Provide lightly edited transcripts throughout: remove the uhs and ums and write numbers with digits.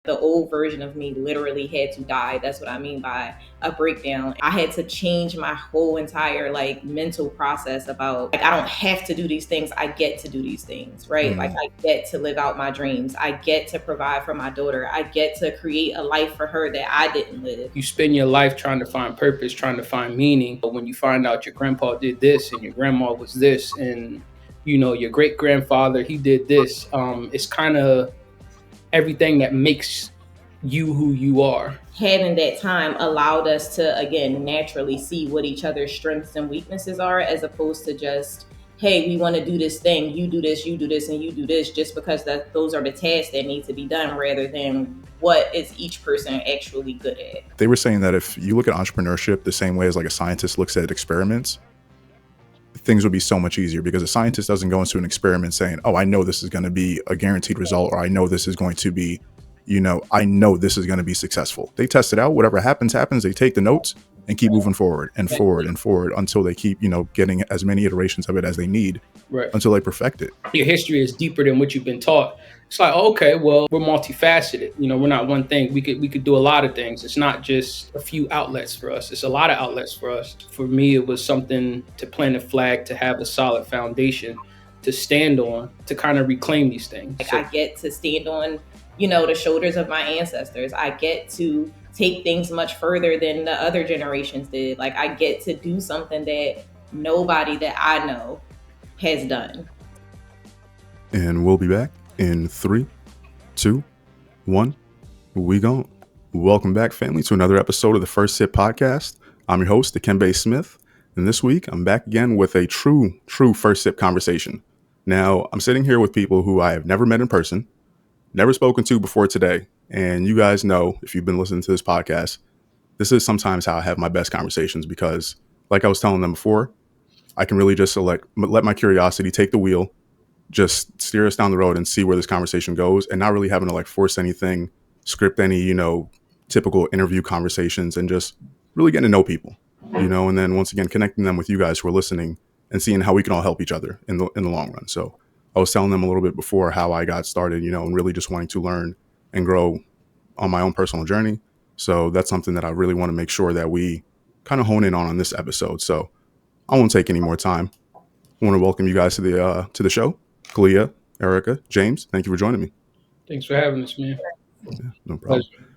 The old version of me literally had to die. That's what I mean by a breakdown. I had to change my whole entire mental process about I don't have to do these things. I get to do these things, right? Like I get to live out my dreams. I get to provide for my daughter. I get to create a life for her that I didn't live. You spend your life trying to find purpose, trying to find meaning. But when you find out your grandpa did this and your grandma was this and your great grandfather, he did this, it's kind of everything that makes you who you are. Having that time allowed us to, again, naturally see what each other's strengths and weaknesses are, as opposed to just, hey, we want to do this thing, you do this, and you do this, just because those are the tasks that need to be done, rather than what is each person actually good at. They were saying that if you look at entrepreneurship the same way as like a scientist looks at experiments, things would be so much easier, because a scientist doesn't go into an experiment saying, oh, I know this is going to be a guaranteed result, or I know this is going to be, I know this is going to be successful. They test it out. Whatever happens. They take the notes and keep moving forward and forward and forward until they keep, getting as many iterations of it as they need, until they perfect it. Your history is deeper than what you've been taught. It's like, okay, well, we're multifaceted. We're not one thing. We could do a lot of things. It's not just a few outlets for us. It's a lot of outlets for us. For me, it was something to plant a flag, to have a solid foundation to stand on, to kind of reclaim these things. I get to stand on, the shoulders of my ancestors. I get to take things much further than the other generations did. I get to do something that nobody that I know has done. And we'll be back in 3, 2, 1. We gone. Welcome back, family, to another episode of the First Sip Podcast. I'm your host, Dekimbe Smith, and this week I'm back again with a true First Sip conversation. Now, I'm sitting here with people who I have never met in person, never spoken to before today, and you guys know, if you've been listening to this podcast, this is sometimes how I have my best conversations, because, like I was telling them before, I can really just let my curiosity take the wheel, just steer us down the road and see where this conversation goes, and not really having to force anything, script any, typical interview conversations, and just really getting to know people, and then once again, connecting them with you guys who are listening and seeing how we can all help each other in the long run. So I was telling them a little bit before how I got started, and really just wanting to learn and grow on my own personal journey. So that's something that I really want to make sure that we kind of hone in on this episode. So I won't take any more time. I want to welcome you guys to the show. Khalia, Erica, James, thank you for joining me. Thanks for having us, man. Yeah, no problem. Pleasure.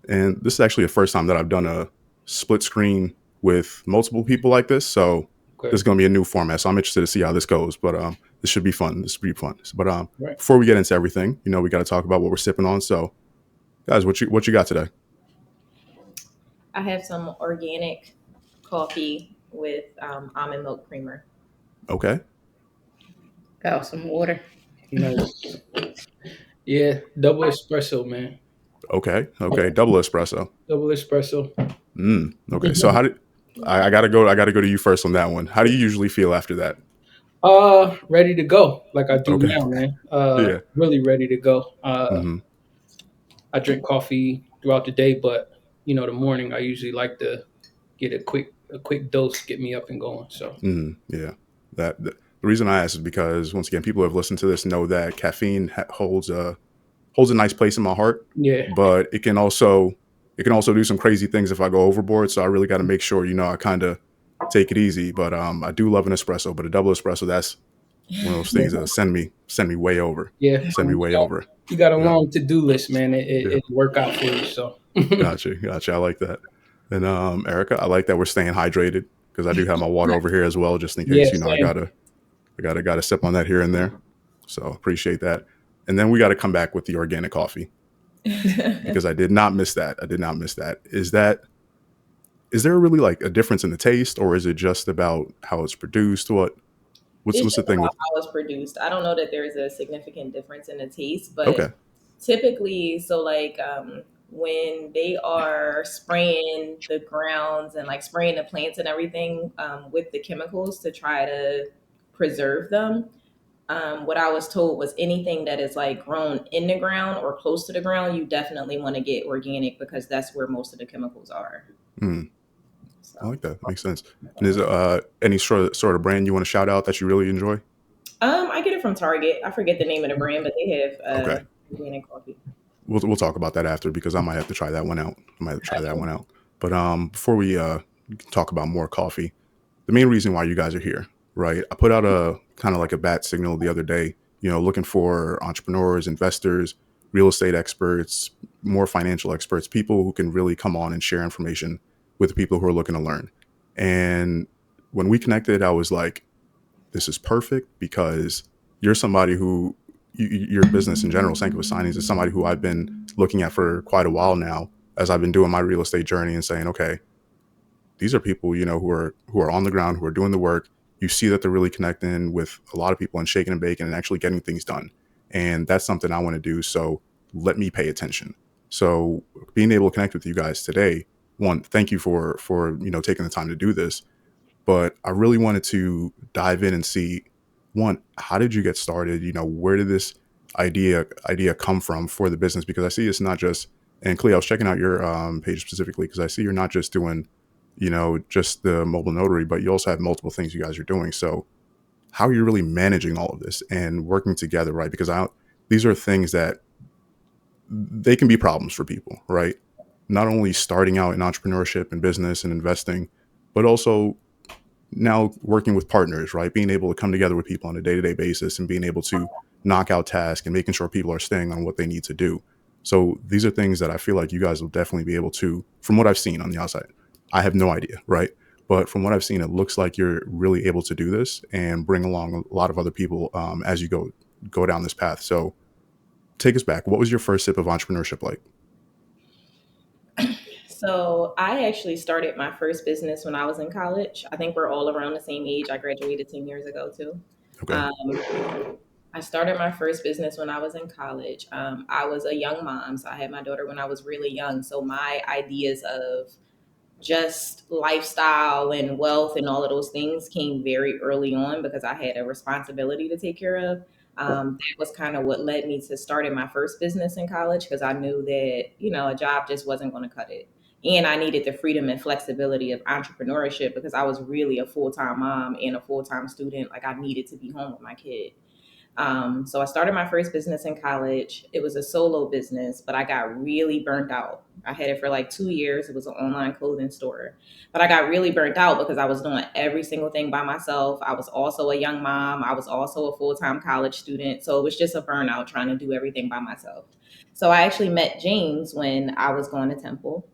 And this is actually the first time that I've done a split screen with multiple people like this. So this is going to be a new format. So I'm interested to see how this goes. But this should be fun. But before we get into everything, we got to talk about what we're sipping on. So, guys, what you got today? I have some organic coffee with almond milk creamer. Okay. Got some water. Nice. Yeah, double espresso, man. Okay, double espresso. Double espresso. Okay, so how did I gotta go to you first on that one. How do you usually feel after that? Ready to go, like I do now, man. Yeah. Really ready to go. I drink coffee throughout the day, but the morning I usually like to get a quick dose, get me up and going. So yeah, the reason I ask is because, once again, people who have listened to this know that caffeine holds a nice place in my heart. Yeah, but it can also do some crazy things if I go overboard. So I really got to make sure, I kind of take it easy. But I do love an espresso, but a double espresso, that's one of those things that send me way over. Yeah, send me way over. You got a long to-do list, man. It work out for you. So gotcha. I like that. And Erica, I like that we're staying hydrated, because I do have my water over here as well, just in case. I gotta sip on that here and there. So appreciate that. And then we got to come back with the organic coffee, because I did not miss that. Is there really a difference in the taste, or is it just about how it's produced? What's the thing with how it's produced? I don't know that there's a significant difference in the taste, but typically, so when they are spraying the grounds and spraying the plants and everything with the chemicals to try to preserve them, what I was told was anything that is grown in the ground or close to the ground, you definitely want to get organic, because that's where most of the chemicals are. So. I like that. Makes sense. And is any sort of brand you want to shout out that you really enjoy? I get it from Target. I forget the name of the brand, but they have organic coffee. we'll talk about that after, because I might have to try that one out. But before we talk about more coffee, the main reason why you guys are here, right? I put out a kind of like a bat signal the other day, looking for entrepreneurs, investors, real estate experts, more financial experts, people who can really come on and share information with people who are looking to learn. And when we connected, I was like, this is perfect, because you're somebody who, your business in general, Sankofa Signings, is somebody who I've been looking at for quite a while now, as I've been doing my real estate journey and saying, okay, these are people, who are on the ground, who are doing the work. You see that they're really connecting with a lot of people and shaking and baking and actually getting things done. And that's something I want to do. So let me pay attention. So being able to connect with you guys today, one, thank you for taking the time to do this. But I really wanted to dive in and see, one, how did you get started? Where did this idea come from for the business? Because I see it's not just, and Khalia, I was checking out your page specifically, because I see you're not just doing, just the mobile notary, but you also have multiple things you guys are doing. So how are you really managing all of this and working together, right? Because these are things that they can be problems for people, right? Not only starting out in entrepreneurship and business and investing, but also now working with partners, right? Being able to come together with people on a day-to-day basis and being able to knock out tasks and making sure people are staying on what they need to do. So these are things that I feel like you guys will definitely be able to, from what I've seen on the outside. I have no idea, right? But from what I've seen, it looks like you're really able to do this and bring along a lot of other people as you go down this path. So take us back. What was your first sip of entrepreneurship like? So I actually started my first business when I was in college. I think we're all around the same age. I graduated 10 years ago too. Okay. I started my first business when I was in college. I was a young mom, so I had my daughter when I was really young. So my ideas of just lifestyle and wealth and all of those things came very early on because I had a responsibility to take care of. That was kind of what led me to starting my first business in college, because I knew that, a job just wasn't going to cut it. And I needed the freedom and flexibility of entrepreneurship because I was really a full-time mom and a full-time student. Like, I needed to be home with my kid. So I started my first business in college. It was a solo business, but I got really burnt out. I had it for like 2 years. It was an online clothing store, but I got really burnt out because I was doing every single thing by myself. I was also a young mom. I was also a full-time college student. So it was just a burnout trying to do everything by myself. So I actually met James when I was going to Temple.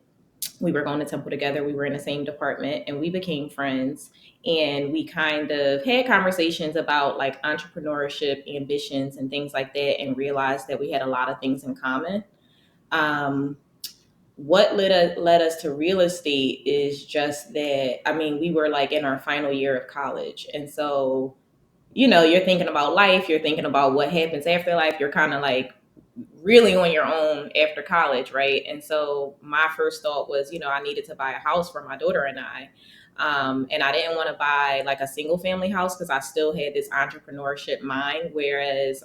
We were going to Temple together. We were in the same department and we became friends. And we kind of had conversations about like entrepreneurship, ambitions, and things like that, and realized that we had a lot of things in common. Um, what led us to real estate is just that, I mean, we were like in our final year of college. And so, you're thinking about life, you're thinking about what happens after life. You're kind of like really on your own after college, right? And so my first thought was, I needed to buy a house for my daughter and I. And I didn't want to buy like a single family house because I still had this entrepreneurship mind. Whereas,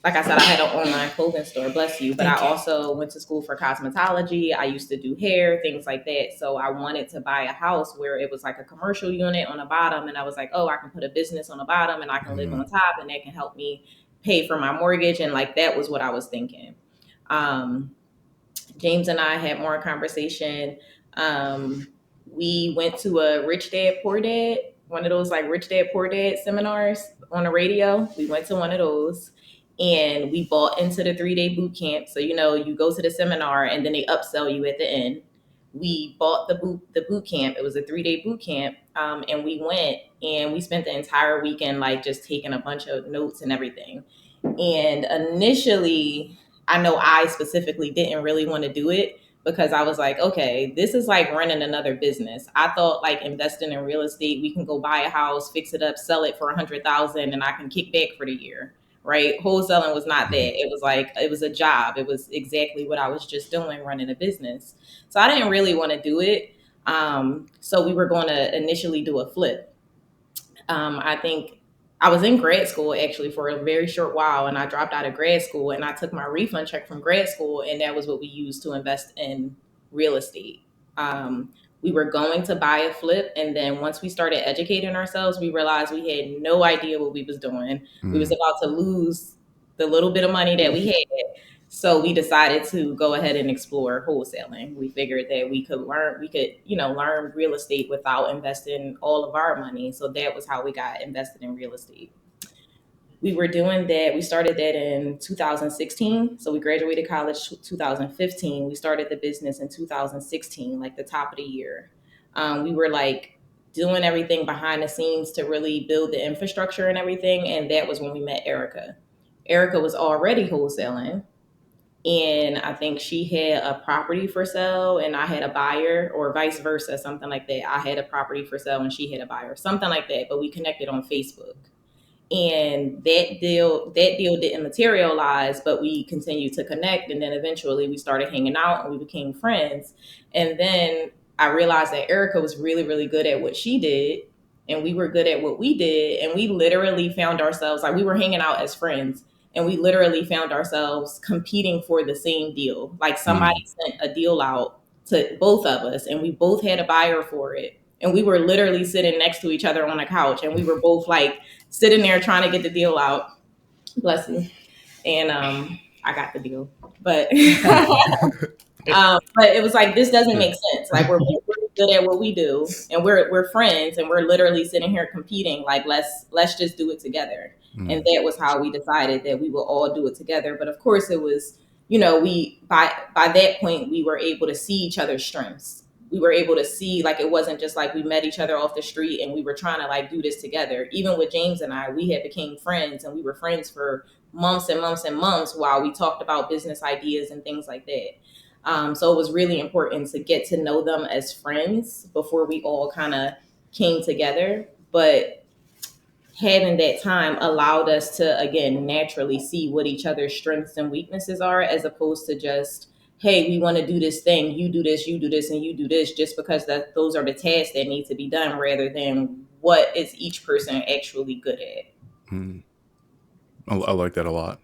like I said, I had an online clothing store, bless you, but I also went to school for cosmetology. I used to do hair, things like that. So I wanted to buy a house where it was like a commercial unit on the bottom. And I was like, oh, I can put a business on the bottom and I can live on the top, and that can help me pay for my mortgage. And like, that was what I was thinking. James and I had more conversation. We went to a Rich Dad Poor Dad, one of those like Rich Dad Poor Dad seminars on the radio. We went to one of those and we bought into the 3-day boot camp. So, you go to the seminar and then they upsell you at the end. We bought the boot camp. It was a 3-day boot camp. And we went and we spent the entire weekend like just taking a bunch of notes and everything. And initially, I know I specifically didn't really want to do it because I was like, okay, this is like running another business. I thought like investing in real estate, we can go buy a house, fix it up, sell it for 100,000, and I can kick back for the year, right? Wholesaling was not that. It was like, it was a job. It was exactly what I was just doing, running a business. So I didn't really want to do it. So we were going to initially do a flip. I think I was in grad school actually for a very short while, and I dropped out of grad school and I took my refund check from grad school, and that was what we used to invest in real estate. We were going to buy a flip, and then once we started educating ourselves, we realized we had no idea what we was doing. We was about to lose the little bit of money that we had. So we decided to go ahead and explore wholesaling. We figured that learn real estate without investing all of our money. So that was how we got invested in real estate. We were doing that. We started that in 2016. So we graduated college 2015. We started the business in 2016, like the top of the year. We were like doing everything behind the scenes to really build the infrastructure and everything. And that was when we met Erica. Erica was already wholesaling. And I think she had a property for sale and I had a buyer, or vice versa, something like that. I had a property for sale and she had a buyer, something like that. But we connected on Facebook, and that deal didn't materialize, but we continued to connect, and then eventually we started hanging out and we became friends. And then I realized that Erica was really, really good at what she did, and we were good at what we did, and we literally found ourselves, like, we were hanging out as friends, and we literally found ourselves competing for the same deal. Like, somebody sent a deal out to both of us and we both had a buyer for it, and we were literally sitting next to each other on a couch, and we were both like sitting there trying to get the deal out. Bless you. And I got the deal. But but it was like, this doesn't make sense. Like, we're both really good at what we do, and we're friends, and we're literally sitting here competing. Like, let's just do it together. And that was how we decided that we will all do it together. But of course, it was, we by that point we were able to see each other's strengths. We were able to see, like, it wasn't just like we met each other off the street and we were trying to like do this together. Even with James and I, we had became friends, and we were friends for months and months and months while we talked about business ideas and things like that. So it was really important to get to know them as friends before we all kind of came together. But having that time allowed us to, again, naturally see what each other's strengths and weaknesses are, as opposed to just, hey, we want to do this thing, you do this, you do this, and you do this, just because those are the tasks that need to be done, rather than what is each person actually good at. I like that a lot.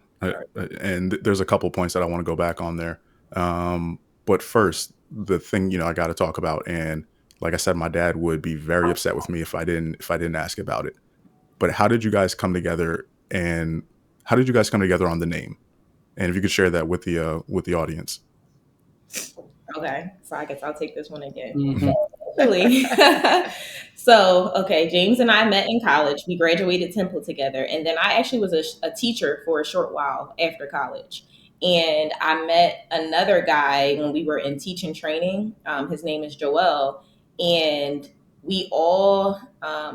And there's a couple points that I want to go back on there. But first, the thing, I got to talk about, and like I said, my dad would be very upset with me if I didn't ask about it. But how did you guys come together, and how did you guys come together on the name? And if you could share that with the audience. Okay, so I guess I'll take this one again. Mm-hmm. Really? So, okay, James and I met in college. We graduated Temple together. And then I actually was a teacher for a short while after college. And I met another guy when we were in teaching training. His name is Joel. And we all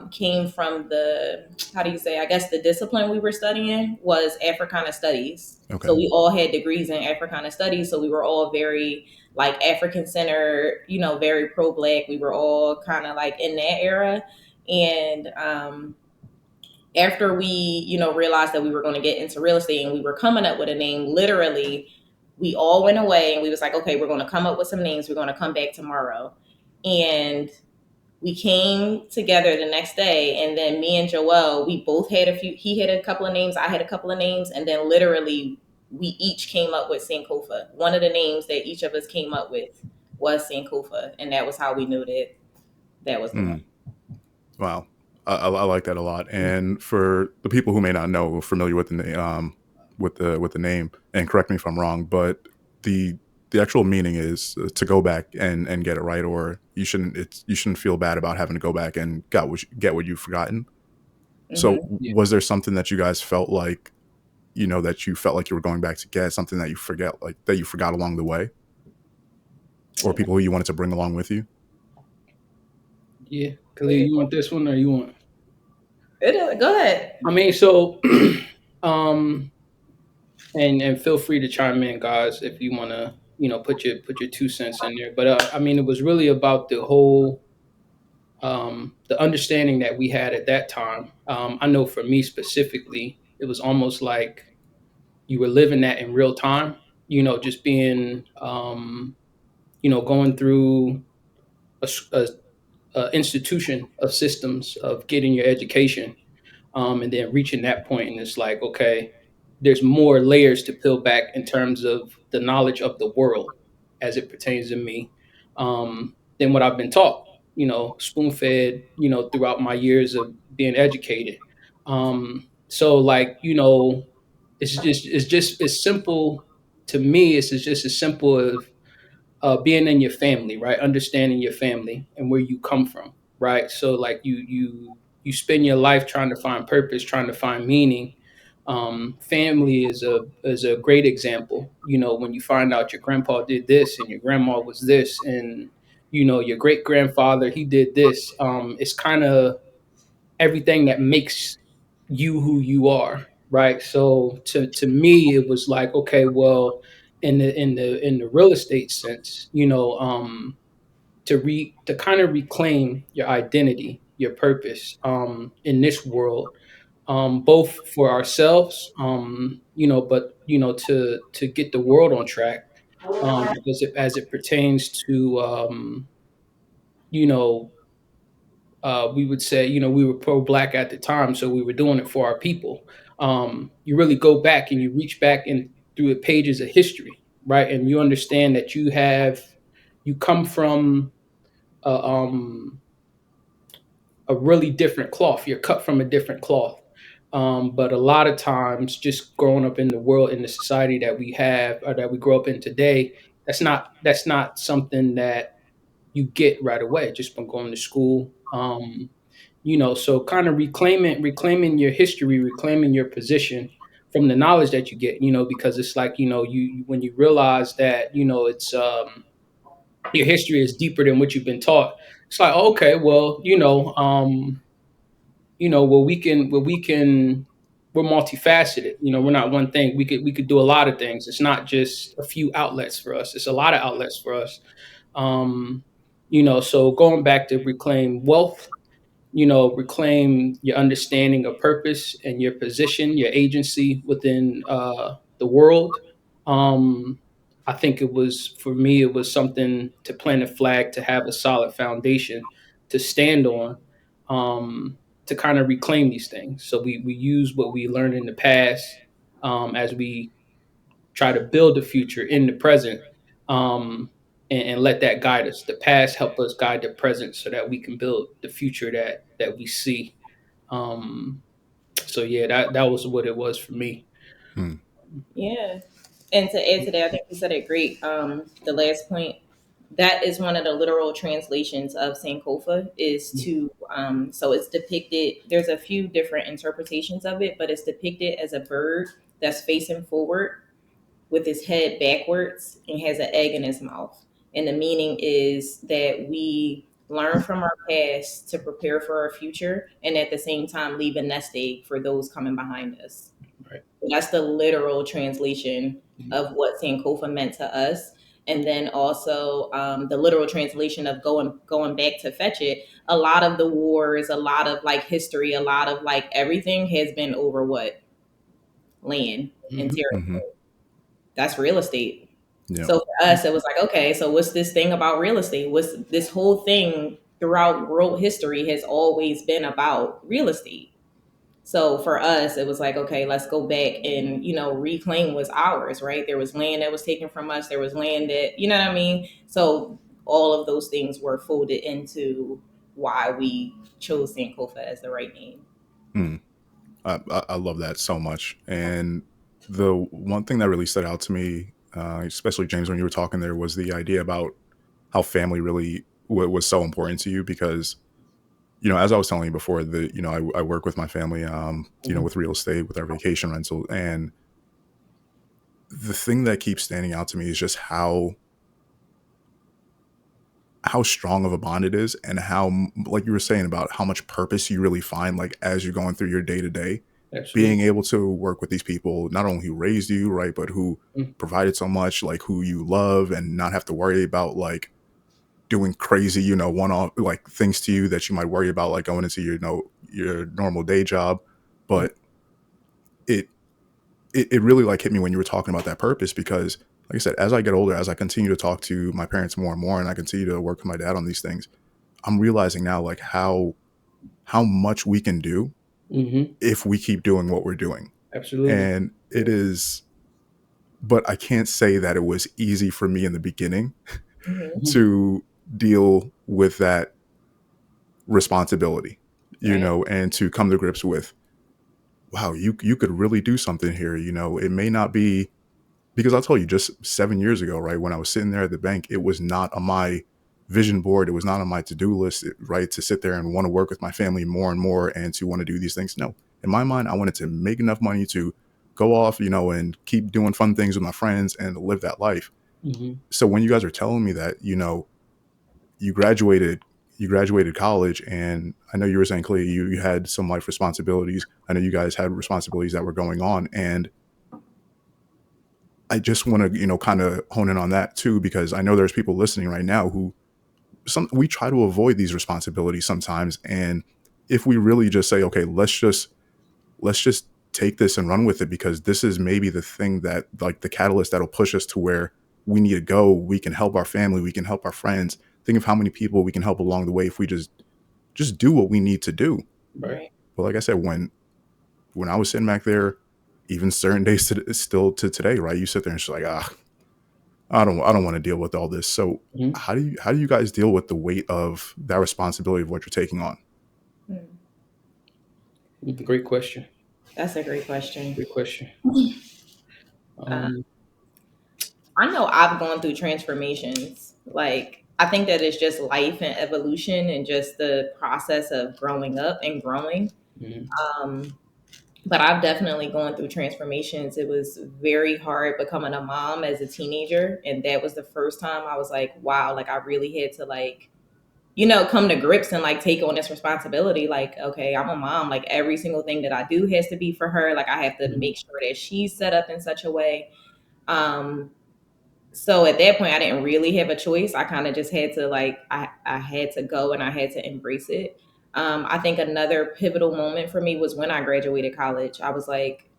came from how do you say, I guess the discipline we were studying was Africana studies. Okay. So we all had degrees in Africana studies. So we were all very like African centered, very pro Black. We were all kind of like in that era. And after we, realized that we were going to get into real estate and we were coming up with a name, literally, we all went away and we was like, okay, we're going to come up with some names. We're going to come back tomorrow. And we came together the next day, and then me and Joel, we both had he had a couple of names, I had a couple of names, and then literally we each came up with Sankofa. One of the names that each of us came up with was Sankofa, and that was how we knew that was the one. Wow. I like that a lot. And for the people who may not know, familiar with the with the name, and correct me if I'm wrong, but the actual meaning is to go back and get it right, or you shouldn't feel bad about having to go back and get what you've forgotten. Mm-hmm. So was there something that you guys felt like, that you felt like you were going back to get, something that you forgot along the way, or people who you wanted to bring along with you? Yeah. Khalia, you want this one or you want? Go ahead. I mean, so, and feel free to chime in, guys, if you want to, put your 2 cents in there. But I mean, it was really about the whole, the understanding that we had at that time. I know for me specifically, it was almost like you were living that in real time. Just being, going through a institution of systems of getting your education, and then reaching that point, and it's like, okay, there's more layers to peel back in terms of the knowledge of the world as it pertains to me, than what I've been taught, spoon fed, throughout my years of being educated. So like, it's simple to me, it's just as simple as being in your family, right? Understanding your family and where you come from, right? So like you spend your life trying to find purpose, trying to find meaning. Family is a great example. When you find out your grandpa did this and your grandma was this, and your great grandfather he did this. It's kind of everything that makes you who you are, right? So to me, it was like, okay, well, in the real estate sense, to kind of reclaim your identity, your purpose, in this world, both for ourselves, but to get the world on track, because as it pertains to, you know we would say, we were pro-black at the time, so we were doing it for our people. You really go back and you reach back in through the pages of history, right? And you understand that you come from a, a really different cloth. You're cut from a different cloth. But a lot of times, just growing up in the world, in the society that we have, or that we grow up in today, that's not something that you get right away just from going to school. So kind of reclaiming your history, reclaiming your position from the knowledge that you get, because it's like, when you realize that, it's your history is deeper than what you've been taught. It's like, okay, well, we're multifaceted. We're not one thing. We could do a lot of things. It's not just a few outlets for us. It's a lot of outlets for us. Um, so going back to reclaim wealth, reclaim your understanding of purpose and your position, your agency within the world. Um, I think for me, it was something to plant a flag, to have a solid foundation to stand on, to kind of reclaim these things. So we use what we learned in the past, as we try to build the future in the present, and let that guide us. The past help us guide the present so that we can build the future that we see. Um, so yeah, that was what it was for me. Hmm. Yeah. And to add to that, I think you said it great. The last point, that is one of the literal translations of Sankofa is to, so it's depicted, there's a few different interpretations of it, but it's depicted as a bird that's facing forward with his head backwards and has an egg in his mouth. And the meaning is that we learn from our past to prepare for our future and at the same time leave a nest egg for those coming behind us. Right. That's the literal translation of what Sankofa meant to us. And then also the literal translation of going back to fetch it. A lot of the wars, a lot of like history, a lot of like everything has been over what? Land and Mm-hmm. territory. Mm-hmm. That's real estate. Yeah. So for us, it was like, okay, so what's this thing about real estate? What's this whole thing throughout world history has always been about real estate. So for us, it was like, okay, let's go back and, reclaim what's ours, right? There was land that was taken from us. There was land that, you know what I mean? So all of those things were folded into why we chose Sankofa as the right name. Hmm. I love that so much. And the one thing that really stood out to me, especially James, when you were talking there, was the idea about how family really was so important to you because, as I was telling you before, I work with my family, Mm-hmm. with real estate, with our vacation rental. And the thing that keeps standing out to me is just how strong of a bond it is and how, like you were saying, about how much purpose you really find, like as you're going through your day to day, being Absolutely. able to work with these people, not only who raised you, right, but who Mm-hmm. provided so much, like who you love, and not have to worry about like doing crazy, one-off like things to you that you might worry about, like going into your normal day job. But it it really like hit me when you were talking about that purpose because, like I said, as I get older, as I continue to talk to my parents more and more, and I continue to work with my dad on these things, I'm realizing now like how much we can do Mm-hmm. if we keep doing what we're doing. Absolutely. And it is, but I can't say that it was easy for me in the beginning Mm-hmm. Mm-hmm. to deal with that responsibility, Right. and to come to grips with, wow, you could really do something here. It may not be because I'll tell you, just 7 years ago, right, when I was sitting there at the bank, it was not on my vision board. It was not on my to-do list, right, to sit there and want to work with my family more and more and to want to do these things. No, in my mind, I wanted to make enough money to go off, and keep doing fun things with my friends and live that life. Mm-hmm. So when you guys are telling me that, you graduated college, and I know you were saying, Khalia, you had some life responsibilities. I know you guys had responsibilities that were going on, and I just want to, kind of hone in on that too, because I know there's people listening right now who we try to avoid these responsibilities sometimes. And if we really just say, okay, let's just take this and run with it, because this is maybe the thing that, like, the catalyst that'll push us to where we need to go. We can help our family. We can help our friends. Think of how many people we can help along the way if we just do what we need to do. Right. But like I said, when I was sitting back there, even certain days still to today, right? You sit there and it's like, I don't want to deal with all this. So Mm-hmm. how do you guys deal with the weight of that responsibility of what you're taking on? Great question. That's a great question. Great question. I know I've gone through transformations. Like, I think that it's just life and evolution and just the process of growing up and growing. Mm-hmm. But I've definitely gone through transformations. It was very hard becoming a mom as a teenager. And that was the first time I was like, wow, like I really had to, like, come to grips and like take on this responsibility. Like, okay, I'm a mom. Like every single thing that I do has to be for her. Like I have to Mm-hmm. make sure that she's set up in such a way. So at that point, I didn't really have a choice. I kind of just had to, like, I had to go and I had to embrace it. I think another pivotal moment for me was when I graduated college. I was like,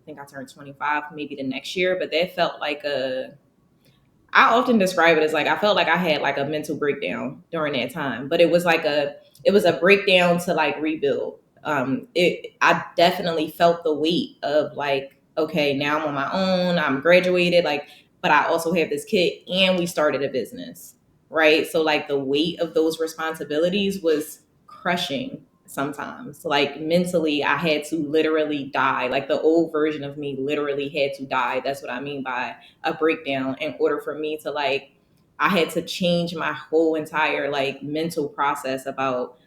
I think I turned 25 maybe the next year, but that felt like I often describe it as like I felt like I had like a mental breakdown during that time, but it was a breakdown to like rebuild. I definitely felt the weight of like, okay, now I'm on my own, I'm graduated, like, but I also have this kid and we started a business, right? So like the weight of those responsibilities was crushing sometimes. Like mentally, I had to literally die. Like the old version of me literally had to die. That's what I mean by a breakdown, in order for me to like, I had to change my whole entire like mental process about,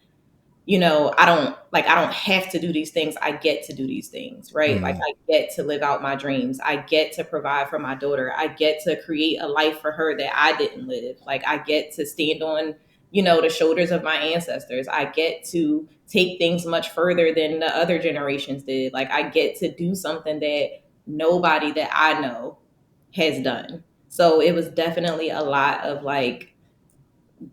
I don't have to do these things. I get to do these things, right? Like I get to live out my dreams. I get to provide for my daughter. I get to create a life for her that I didn't live. Like I get to stand on, the shoulders of my ancestors. I get to take things much further than the other generations did. Like I get to do something that nobody that I know has done. So it was definitely a lot of like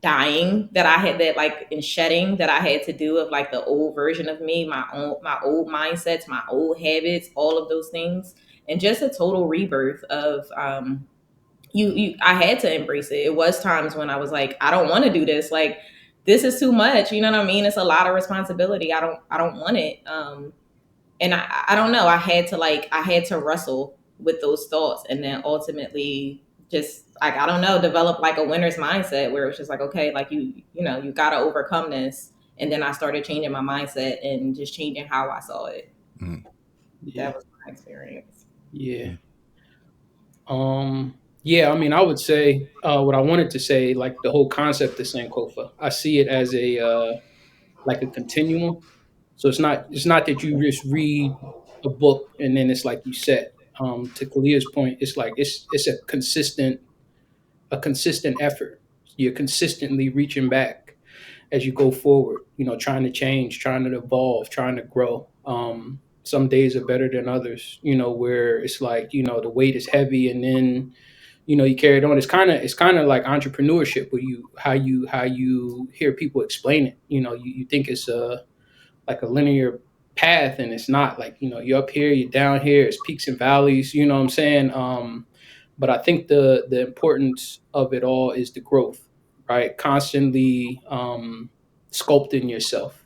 dying that I had, that like in shedding that I had to do of like the old version of me, my old mindsets, my old habits, all of those things. And just a total rebirth of I had to embrace it. It was times when I was like, I don't want to do this. Like this is too much. You know what I mean? It's a lot of responsibility. I don't want it. And I don't know. I had to wrestle with those thoughts, and then ultimately just like, I don't know, develop like a winner's mindset where it's just like, okay, like you got to overcome this. And then I started changing my mindset and just changing how I saw it. Yeah. That was my experience. Yeah. Yeah, I mean, I would say what I wanted to say, like the whole concept of Sankofa, I see it as a like a continuum. So it's not that you just read a book and then it's like you said. To Khalia's point, it's like it's a consistent effort. You're consistently reaching back as you go forward, trying to change, trying to evolve, trying to grow. Some days are better than others, where it's like, the weight is heavy and then, you carry it on. It's kind of like entrepreneurship where how you hear people explain it. You think it's like a linear path and it's not. Like, you're up here, you're down here, it's peaks and valleys, you know what I'm saying? But I think the importance of it all is the growth, right? Constantly sculpting yourself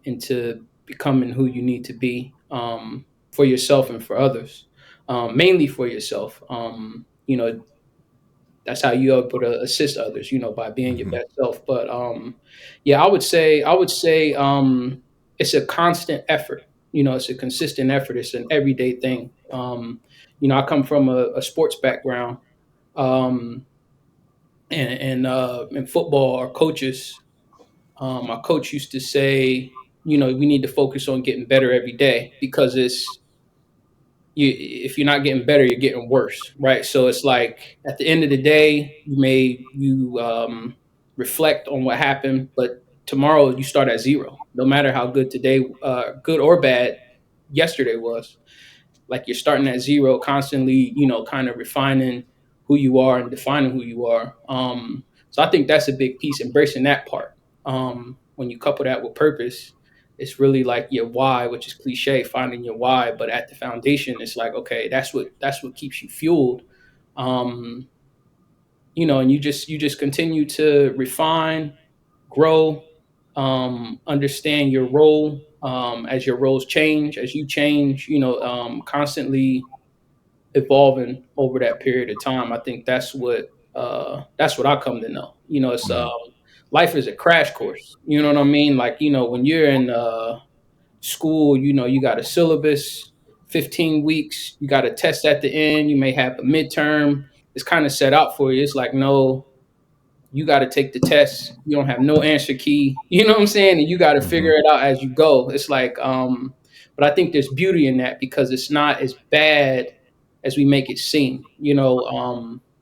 into becoming who you need to be, for yourself and for others, mainly for yourself. That's how you're able to assist others, by being your best self. But yeah, I would say it's a constant effort. It's a consistent effort. It's an everyday thing. I come from a sports background, um, and in football, our coaches, our coach used to say, we need to focus on getting better every day because if you're not getting better, you're getting worse, right? So it's like at the end of the day, you reflect on what happened, but tomorrow you start at zero. No matter how good today, good or bad, yesterday was. Like you're starting at zero, constantly, kind of refining who you are and defining who you are. So I think that's a big piece, embracing that part. When you couple that with purpose, it's really like your why, which is cliche, finding your why. But at the foundation, it's like, okay, that's what keeps you fueled. Um, and you just continue to refine, grow, understand your role, as your roles change, as you change, constantly evolving over that period of time. I think that's what I come to know. It's life is a crash course. You know what I mean? Like, when you're in school, you got a syllabus, 15 weeks, you got a test at the end, you may have a midterm. It's kind of set out for you. It's like, no, you got to take the test. You don't have no answer key. You know what I'm saying? And you got to Mm-hmm. figure it out as you go. It's like, but I think there's beauty in that because it's not as bad as we make it seem.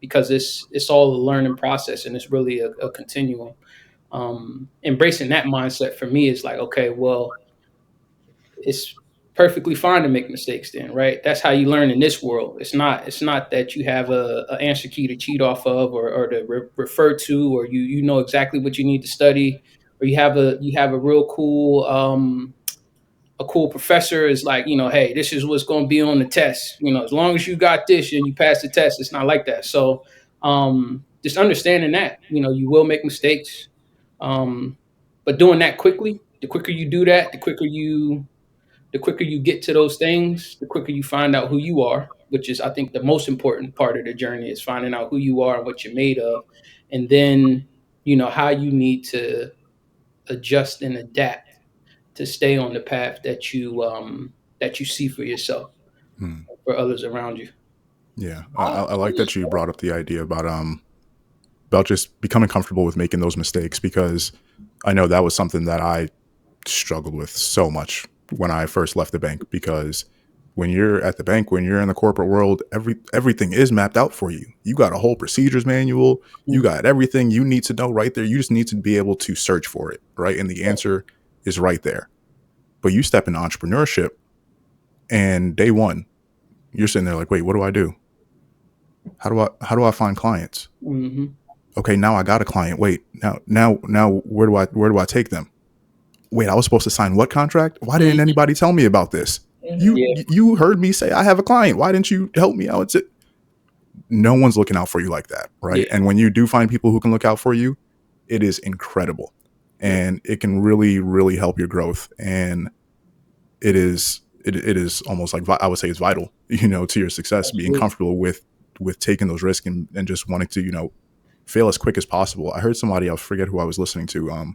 Because it's all a learning process and it's really a continuum. Embracing that mindset for me is like, okay, well, it's perfectly fine to make mistakes then, right? That's how you learn in this world. It's not that you have a answer key to cheat off of or to refer to, or you know exactly what you need to study, or you have a real cool a cool professor is like, hey, this is what's going to be on the test. As long as you got this and you pass the test, it's not like that. So just understanding that, you will make mistakes. But doing that quickly, the quicker you do that, the quicker you get to those things, the quicker you find out who you are, which is, I think, the most important part of the journey is finding out who you are and what you're made of. And then, how you need to adjust and adapt to stay on the path that you see for yourself, Mm. for others around you. Yeah, I I like really that you brought up the idea about just becoming comfortable with making those mistakes, because I know that was something that I struggled with so much when I first left the bank. Because when you're at the bank, when you're in the corporate world, everything is mapped out for you. You got a whole procedures manual. You Mm. got everything you need to know right there. You just need to be able to search for it, right? And the answer is right there. But you step into entrepreneurship, and day one, you're sitting there like, wait, what do I do? How do I find clients? Mm-hmm. Okay, now I got a client. Wait, now where do I take them? Wait, I was supposed to sign what contract? Why didn't Mm-hmm. anybody tell me about this? You Yeah. you heard me say I have a client. Why didn't you help me out? No one's looking out for you like that, right? Yeah. And when you do find people who can look out for you, it is incredible, Yeah. and it can really, really help your growth. And it is almost like, I would say it's vital, to your success, being Absolutely. comfortable with taking those risks, and just wanting to, fail as quick as possible. I heard somebody, I forget who I was listening to,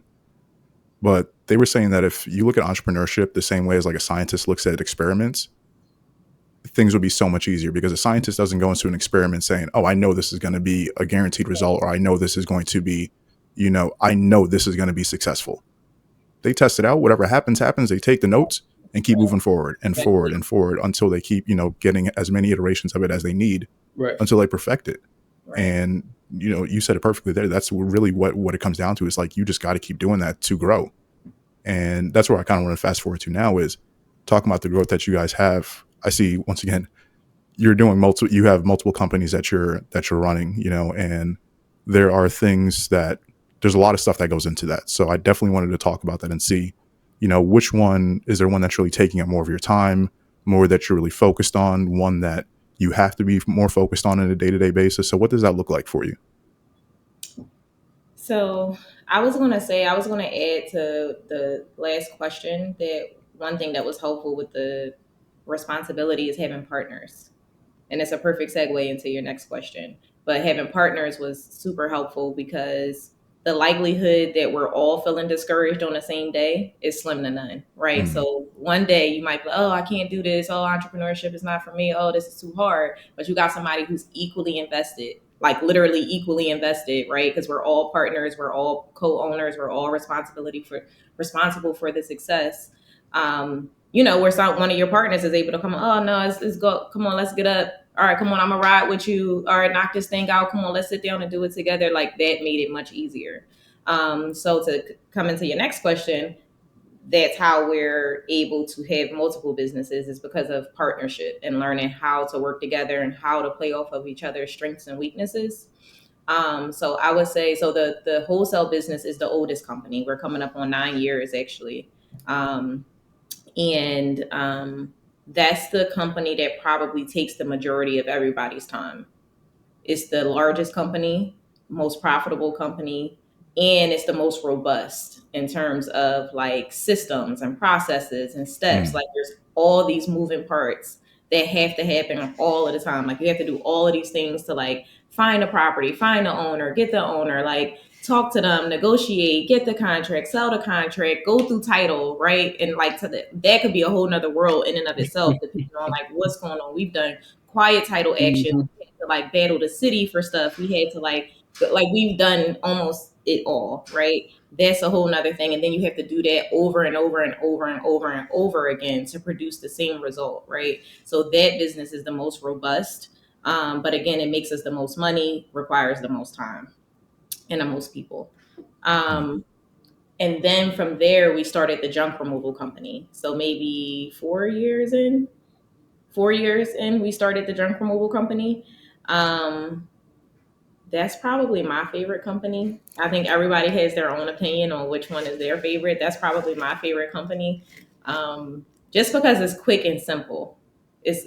but they were saying that if you look at entrepreneurship the same way as like a scientist looks at experiments, things would be so much easier, because a scientist doesn't go into an experiment saying, oh, I know this is going to be a guaranteed result, or I know this is going to be, I know this is going to be successful. They test it out. Whatever happens, happens. They take the notes and keep moving forward and forward and forward until they keep, getting as many iterations of it as they need Right. until they perfect it. right. And, you said it perfectly there. That's really what it comes down to, is like, you just got to keep doing that to grow. And that's where I kind of want to fast forward to now, is talking about the growth that you guys have. I see, once again, you have multiple companies that you're running, and there's a lot of stuff that goes into that. So I definitely wanted to talk about that and see, which one is there, one that's really taking up more of your time, more that you're really focused on, one that you have to be more focused on a day-to-day basis. So what does that look like for you? So I was going to add to the last question that one thing that was helpful with the responsibility is having partners. And it's a perfect segue into your next question. But having partners was super helpful because the likelihood that we're all feeling discouraged on the same day is slim to none, right? So one day you might be like, oh, I can't do this. Oh, entrepreneurship is not for me. Oh, this is too hard. But you got somebody who's equally invested, like literally equally invested, right? Because we're all partners, we're all co-owners, we're all responsible for the success. Where one of your partners is able to come, oh no, let's go, come on, let's get up. All right, come on, I'm gonna ride with you. All right, knock this thing out. Come on, let's sit down and do it together. Like that made it much easier. So to come into your next question, that's how we're able to have multiple businesses is because of partnership and learning how to work together and how to play off of each other's strengths and weaknesses. So I would say, so the wholesale business is the oldest company. We're coming up on 9 years actually. And that's the company that probably takes the majority of everybody's time. It's the largest company, most profitable company, and it's the most robust in terms of like systems and processes and steps. Like there's all these moving parts that have to happen all of the time. Like you have to do all of these things to like find a property, find the owner, get the owner, like talk to them, negotiate, get the contract, sell the contract, go through title, right? And like that could be a whole nother world in and of itself, depending on like what's going on. We've done quiet title action. Mm-hmm. We had to like battle the city for stuff. We had to like we've done almost it all, right? That's a whole nother thing. And then you have to do that over and over and over and over and over again to produce the same result, right? So that business is the most robust. But again, it makes us the most money, requires the most time and the most people. And then from there, we started the junk removal company. So maybe 4 years in, we started the junk removal company. That's probably my favorite company. I think everybody has their own opinion on which one is their favorite. That's probably my favorite company, just because it's quick and simple. It's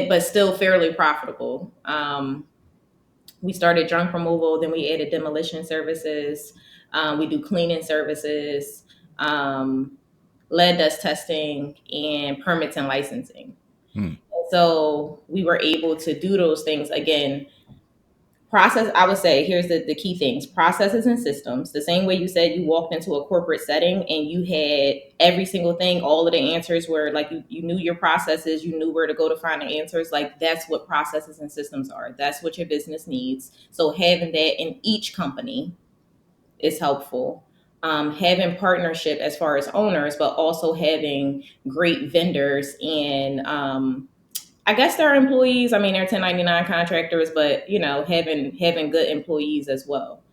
but still fairly profitable. We started junk removal, then we added demolition services. We do cleaning services, lead dust testing, and permits and licensing. So we were able to do those things again. Process, I would say, here's the key things: processes and systems. The same way you said you walked into a corporate setting and you had every single thing, all of the answers were like you knew your processes, you knew where to go to find the answers. Like that's what processes and systems are. That's what your business needs. So having that in each company is helpful. Having partnership as far as owners, but also having great vendors and I guess they're employees. I mean, they're 1099 contractors, but having good employees as well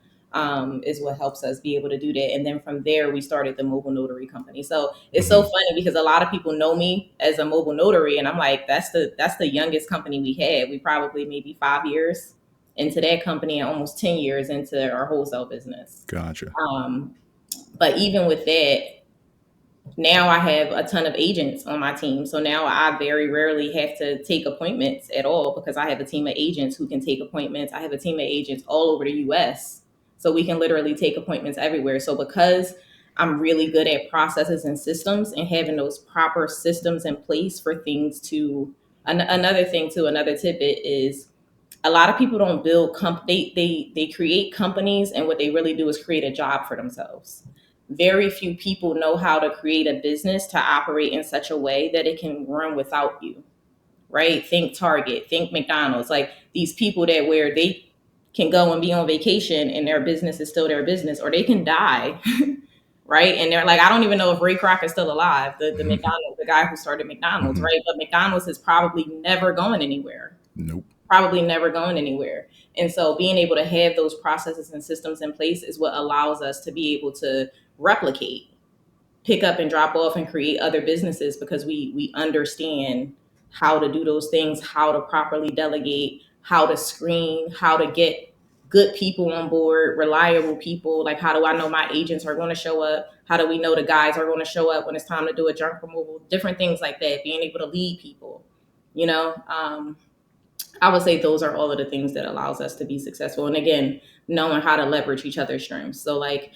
is what helps us be able to do that. And then from there, we started the mobile notary company. So it's so funny because a lot of people know me as a mobile notary, and I'm like, that's the youngest company we had. We probably maybe 5 years into that company and almost 10 years into our wholesale business. Gotcha. But even with that, now I have a ton of agents on my team. So now I very rarely have to take appointments at all because I have a team of agents who can take appointments. I have a team of agents all over the US. So we can literally take appointments everywhere. So because I'm really good at processes and systems and having those proper systems in place for things to, another thing too, another tidbit is a lot of people don't build they create companies, and what they really do is create a job for themselves. Very few people know how to create a business to operate in such a way that it can run without you, right? Think Target, think McDonald's, like these people that where they can go and be on vacation and their business is still their business, or they can die, right? And they're like, I don't even know if Ray Kroc is still alive, the McDonald's, the guy who started McDonald's, right? But McDonald's is probably never going anywhere. Nope. Probably never going anywhere. And so being able to have those processes and systems in place is what allows us to be able to replicate, pick up and drop off and create other businesses because we understand how to do those things, how to properly delegate, how to screen, how to get good people on board, reliable people. Like, how do I know my agents are going to show up? How do we know the guys are going to show up when it's time to do a junk removal? Different things like that, being able to lead people, I would say those are all of the things that allows us to be successful. And again, knowing how to leverage each other's strengths. So like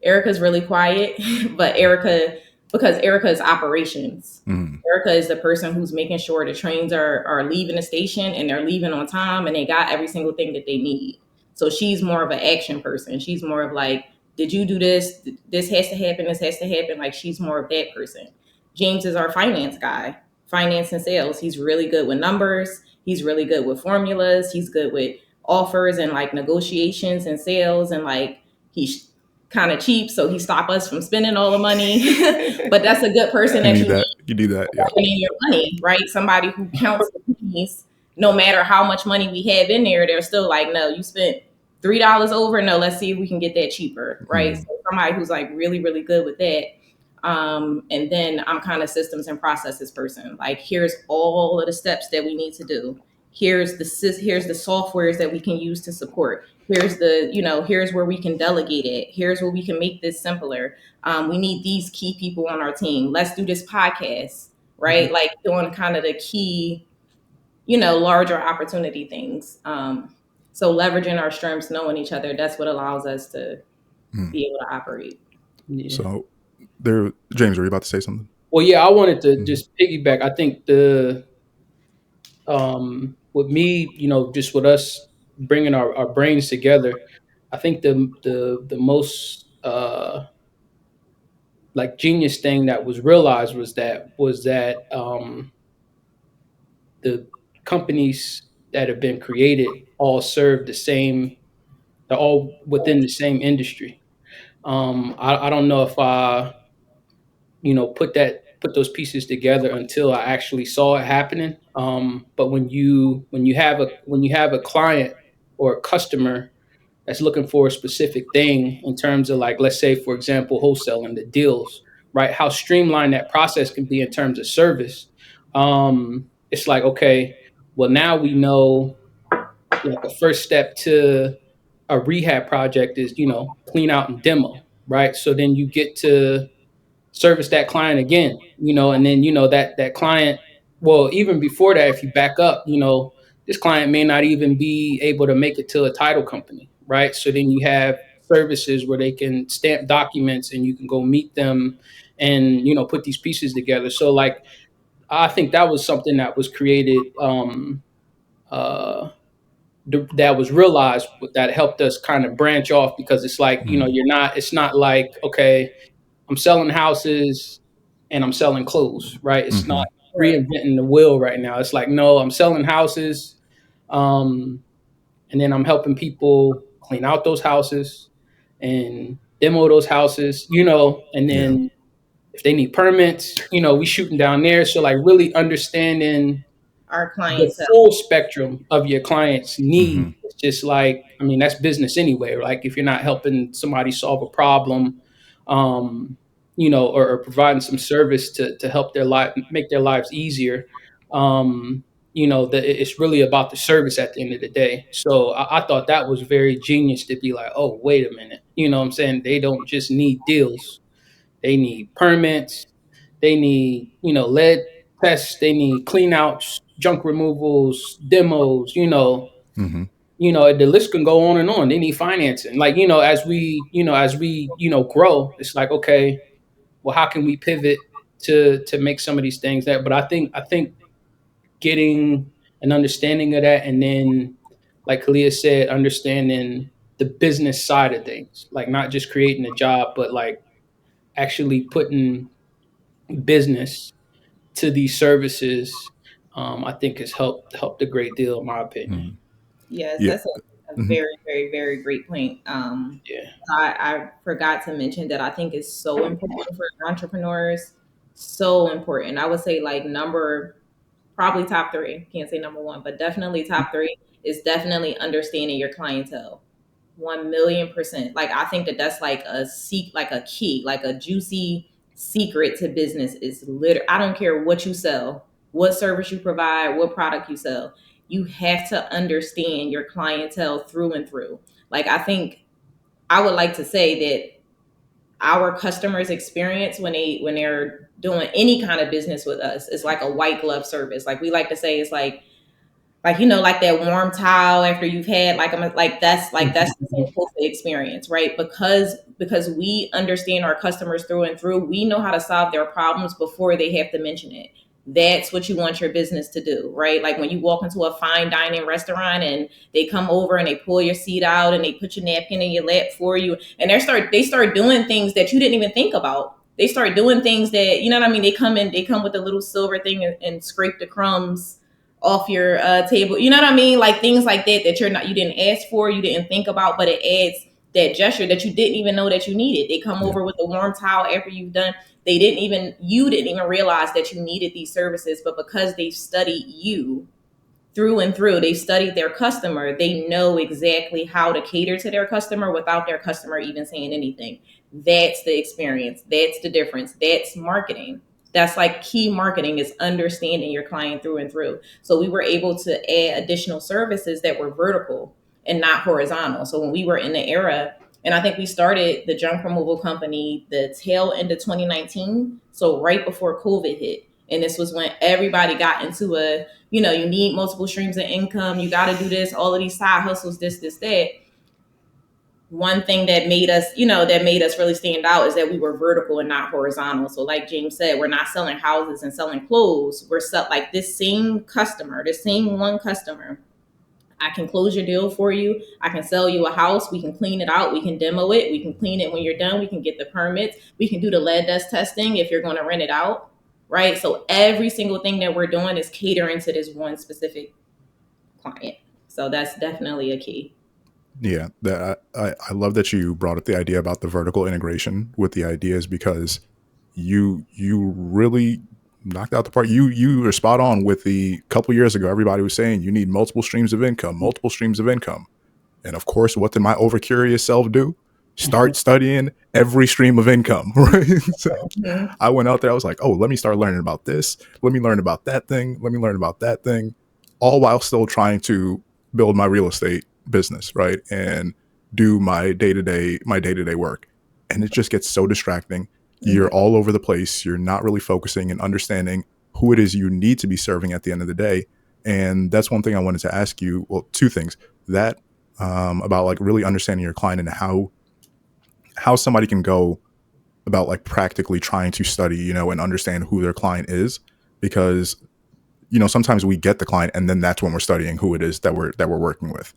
Erica's really quiet, but because Erica is operations. Erica is the person who's making sure the trains are leaving the station and they're leaving on time and they got every single thing that they need. So she's more of an action person. She's more of like, did you do this? This has to happen. This has to happen. Like, she's more of that person. James is our finance guy, finance and sales. He's really good with numbers. He's really good with formulas. He's good with offers and like negotiations and sales. And like, he's kind of cheap, so he stop us from spending all the money. But that's a good person that you need. You do that, yeah. In your money, right? Somebody who counts the pennies. No matter how much money we have in there, they're still like, no, you spent $3 over. No, let's see if we can get that cheaper, right? So somebody who's like really, really good with that. And then I'm kind of systems and processes person. Like, here's all of the steps that we need to do. Here's the softwares that we can use to support. Here's here's where we can delegate it. Here's where we can make this simpler. We need these key people on our team. Let's do this podcast, right? Mm-hmm. Like, doing kind of the key, larger opportunity things. So leveraging our strengths, knowing each other, that's what allows us to be able to operate. Yeah. So James, were you about to say something? Well, yeah, I wanted to just piggyback. I think with me, just with us bringing our brains together, I think the most like genius thing that was realized was that the companies that have been created all serve the same. They're all within the same industry. I don't know if I put those pieces together until I actually saw it happening. But when you have a client or a customer that's looking for a specific thing in terms of, like, let's say, for example, wholesaling the deals, right? How streamlined that process can be in terms of service. It's like, okay, well, now we know, like, the first step to a rehab project is, clean out and demo, right? So then you get to service that client again, and then, that client, well, even before that, if you back up, this client may not even be able to make it to a title company, right? So then you have services where they can stamp documents and you can go meet them and, put these pieces together. So, like, I think that was something that was created, that was realized, that helped us kind of branch off, because it's like, it's not like, okay, I'm selling houses and I'm selling clothes, right? It's not reinventing the wheel right now. It's like, no, I'm selling houses, and then I'm helping people clean out those houses and demo those houses, and then if they need permits, we shooting down there. So, like, really understanding our clients, the full spectrum of your clients' need. It's just like, I mean, that's business anyway. Like, if you're not helping somebody solve a problem, or providing some service to help their life, make their lives easier, that it's really about the service at the end of the day. So I thought that was very genius to be like, oh, wait a minute. You know what I'm saying? They don't just need deals. They need permits. They need, lead tests. They need clean outs, junk removals, demos, the list can go on and on. They need financing. Like, as we grow, it's like, okay, well, how can we pivot to make some of these things that, but I think getting an understanding of that, and then, like Khalia said, understanding the business side of things, like not just creating a job, but like actually putting business to these services, I think has helped a great deal, in my opinion. Yes, that's a very, very, very great point. I forgot to mention that I think it's so important for entrepreneurs. So important. I would say, like, probably top 3. Can't say number 1, but definitely top 3 is definitely understanding your clientele. 1,000,000%. Like, I think that's like a key, like a juicy secret to business is I don't care what you sell, what service you provide, what product you sell. You have to understand your clientele through and through. Like, I think I would like to say that our customers' experience when they're doing any kind of business with us is like a white glove service. Like, we like to say, it's like like that warm towel after you've had that's the Sankofa experience, right? Because we understand our customers through and through. We know how to solve their problems before they have to mention it. that's what you want your business to do, right? Like when you walk into a fine dining restaurant and they come over and they pull your seat out and they put your napkin in your lap for you, and they start doing things that you didn't even think about. They start doing things that, you know what I mean? They come with a little silver thing and scrape the crumbs off your table. You know what I mean? Like things like that you didn't ask for, you didn't think about, but it adds that gesture that you didn't even know that you needed. They come over with a warm towel after you've done. You didn't even realize that you needed these services, but because they studied you through and through, they studied their customer, they know exactly how to cater to their customer without their customer even saying anything. That's the experience. That's the difference. That's marketing. That's like key marketing, is understanding your client through and through. So we were able to add additional services that were vertical and not horizontal. So when we were in the era, and I think we started the junk removal company the tail end of 2019, so right before COVID hit. And this was when everybody got into you need multiple streams of income. You got to do this, all of these side hustles, this, that. One thing that made us really stand out is that we were vertical and not horizontal. So like James said, we're not selling houses and selling clothes. We're like this same one customer. I can close your deal for you. I can sell you a house. We can clean it out. We can demo it. We can clean it when you're done. We can get the permits. We can do the lead dust testing if you're going to rent it out. Right. So every single thing that we're doing is catering to this one specific client. So that's definitely a key. Yeah, I love that you brought up the idea about the vertical integration with the ideas, because you really knocked out the park. You were spot on with the couple years ago. Everybody was saying you need multiple streams of income, and of course, what did my overcurious self do? Start studying every stream of income, right? So I went out there. I was like, oh, let me start learning about this. Let me learn about that thing. Let me learn about that thing, all while still trying to build my real estate business, right? And do my day-to-day work. And it just gets so distracting. You're all over the place. You're not really focusing and understanding who it is you need to be serving at the end of the day. And that's one thing I wanted to ask you. Well, two things. That about like really understanding your client and how somebody can go about like practically trying to study, and understand who their client is, because sometimes we get the client and then that's when we're studying who it is that we're working with.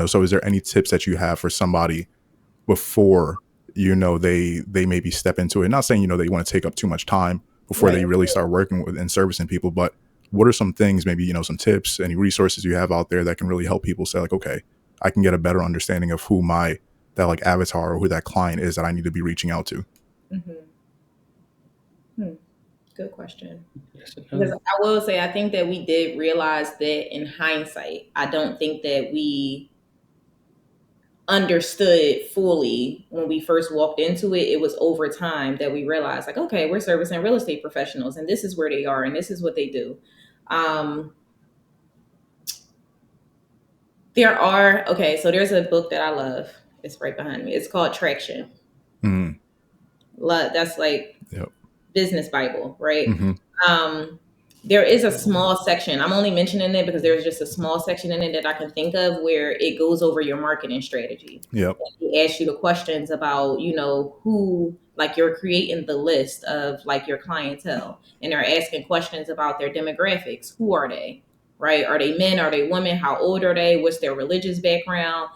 So is there any tips that you have for somebody before they maybe step into it? Not saying they want to take up too much time before they really start working with and servicing people, but what are some things, maybe some tips, any resources you have out there that can really help people say like, okay, I can get a better understanding of who that like avatar or who that client is that I need to be reaching out to? Good question. Because I will say, I think that we did realize that in hindsight. I don't think that we understood it fully when we first walked into it. It was over time that we realized like, okay, we're servicing real estate professionals and this is where they are and this is what they do. There's a book that I love. It's right behind me. It's called Traction. That's like business Bible, right? There is a small section. I'm only mentioning it because there's just a small section in it that I can think of where it goes over your marketing strategy. It asks you the questions about, who, like you're creating the list of like your clientele, and they're asking questions about their demographics. Who are they? Right? Are they men? Are they women? How old are they? What's their religious background?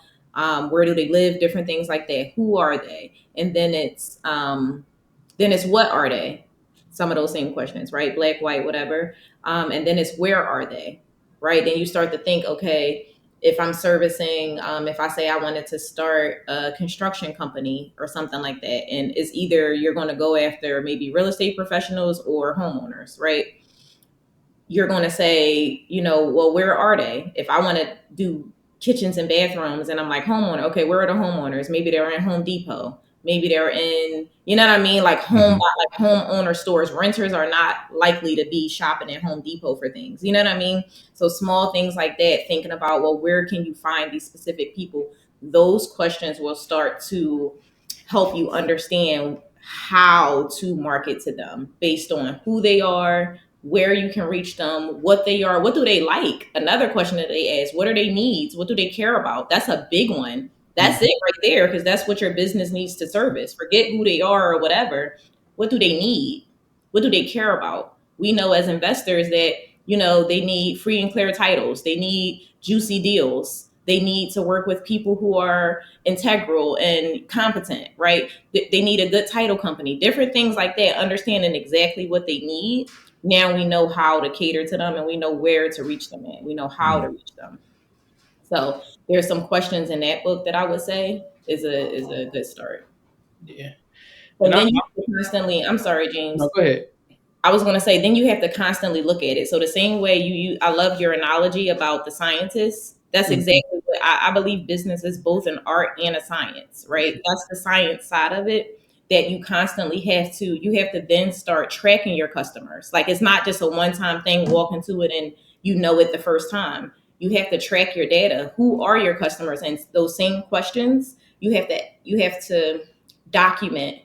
Where do they live? Different things like that. Who are they? And then it's what are they? Some of those same questions, right? Black, white, whatever. And then it's where are they, right? Then you start to think, okay, if I'm servicing, if I say I wanted to start a construction company or something like that, and it's either you're going to go after maybe real estate professionals or homeowners, right? You're going to say, well, where are they? If I want to do kitchens and bathrooms and I'm like homeowner, okay, where are the homeowners? Maybe they're in Home Depot. Maybe they're in, you know what I mean? Like homeowner stores. Renters are not likely to be shopping at Home Depot for things. You know what I mean? So small things like that, thinking about, well, where can you find these specific people? Those questions will start to help you understand how to market to them based on who they are, where you can reach them, what they are, what do they like? Another question that they ask, what are their needs? What do they care about? That's a big one. That's it right there, because that's what your business needs to service. Forget who they are or whatever. What do they need? What do they care about? we know as investors that, you know, they need free and clear titles. They need juicy deals. They need to work with people who are integral and competent, right? They need a good title company, different things like that, understanding exactly what they need. Now we know how to cater to them and we know where to reach them at. We know how to reach them. So there's some questions in that book that I would say is a good start. Yeah. But And then you constantly, I'm sorry, no, James. go ahead. I was going to say, then you have to constantly look at it. So the same way I love your analogy about the scientists. That's Mhm. exactly what I believe business is, both an art and a science, right? That's the science side of it, that you have to then start tracking your customers. Like, it's not just a one-time thing, walk into it and you know it the first time. You have to track your data. Who are your customers? And those same questions, you have to document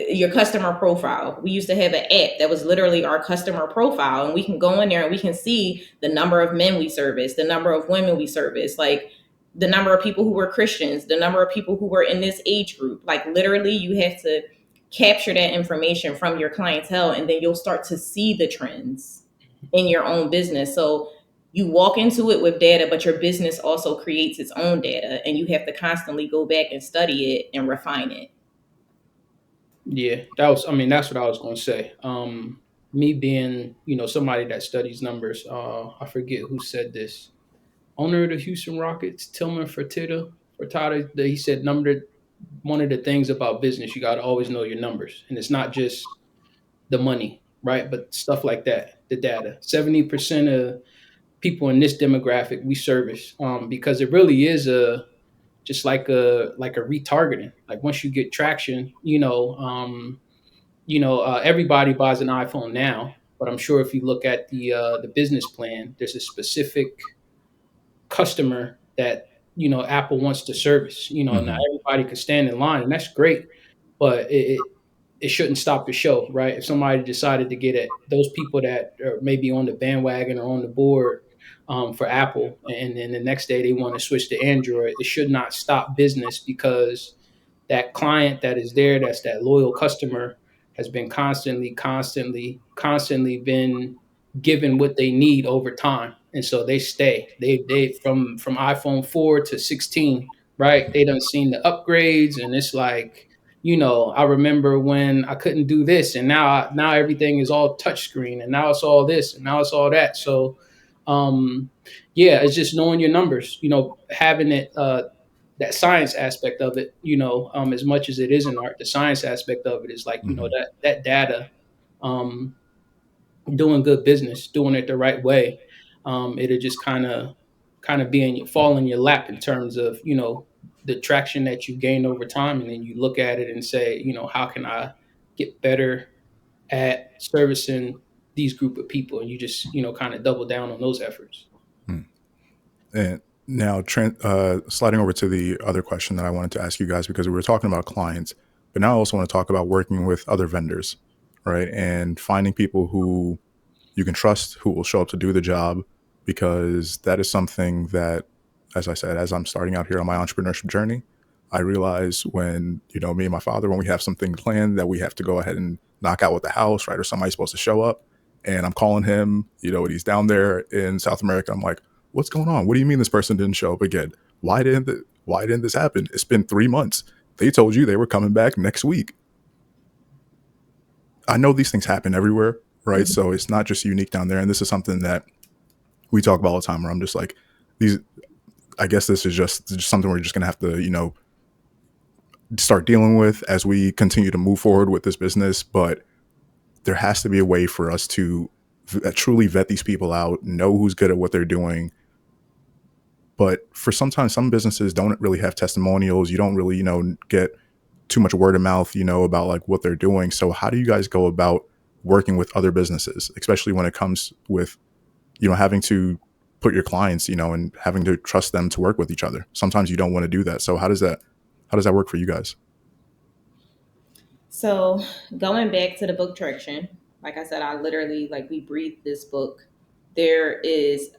your customer profile. We used to have an app that was literally our customer profile, and we can go in there and we can see the number of men we service, the number of women we service, like the number of people who were Christians, the number of people who were in this age group. Like, literally, you have to capture that information from your clientele, and then you'll start to see the trends in your own business. So you walk into it with data, but your business also creates its own data, and you have to constantly go back and study it and refine it. Yeah, that's what I was going to say. Me being, somebody that studies numbers, I forget who said this. Owner of the Houston Rockets, Tillman Fertitta, he said one of the things about business, you got to always know your numbers. And it's not just the money, right? But stuff like that, the data. 70% of people in this demographic we service, because it really is just like a retargeting. Like, once you get traction, everybody buys an iPhone now, but I'm sure if you look at the business plan, there's a specific customer that Apple wants to service. Not everybody could stand in line, and that's great, but it shouldn't stop the show, right? If somebody decided to get at those people that are maybe on the bandwagon or on the board for Apple, and then the next day they want to switch to Android, it should not stop business, because that client that is there, that's that loyal customer, has been constantly been given what they need over time, and so they stay. They from iPhone 4 to 16, right? They done seen the upgrades, and it's like, I remember when I couldn't do this, and now everything is all touchscreen, and now it's all this, and now it's all that. So, yeah, it's just knowing your numbers. Having it. That science aspect of it, as much as it is an art, the science aspect of it is like, that data, um, doing good business, doing it the right way. It'll just kind of fall in your lap in terms of, the traction that you gain over time. And then you look at it and say, how can I get better at servicing these group of people? And you just, kind of double down on those efforts. And now, sliding over to the other question that I wanted to ask you guys, because we were talking about clients, but now I also want to talk about working with other vendors, right? And finding people who you can trust, who will show up to do the job, because that is something that, as I said, as I'm starting out here on my entrepreneurship journey, I realize when, me and my father, when we have something planned that we have to go ahead and knock out with the house, right? Or somebody's supposed to show up, and I'm calling him, and he's down there in South America. I'm like, what's going on? What do you mean this person didn't show up again? Why didn't this happen? It's been 3 months. They told you they were coming back next week. I know these things happen everywhere, right? Mm-hmm. So it's not just unique down there. And this is something that we talk about all the time, where I'm just like, I guess this is just something we're just going to have to, start dealing with as we continue to move forward with this business. But there has to be a way for us to truly vet these people out, know who's good at what they're doing. But for sometimes some businesses don't really have testimonials. You don't really, get too much word of mouth, about like what they're doing. So how do you guys go about working with other businesses, especially when it comes with, having to put your clients, and having to trust them to work with each other? Sometimes you don't want to do that. So how does that work for you guys? So going back to the book Traction, like I said, I literally, like, we breathe this book. There is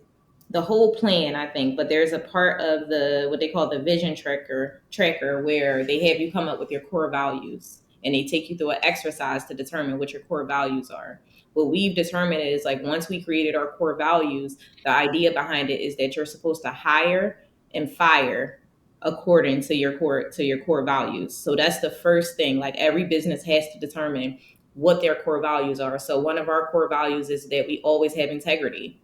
the whole plan, I think, but there's a part of the what they call the vision tracker where they have you come up with your core values. and they take you through an exercise to determine what your core values are. What we've determined is, like, once we created our core values, the idea behind it is that you're supposed to hire and fire according to your core values. So that's the first thing. Like, every business has to determine what their core values are. So one of our core values is that we always have integrity.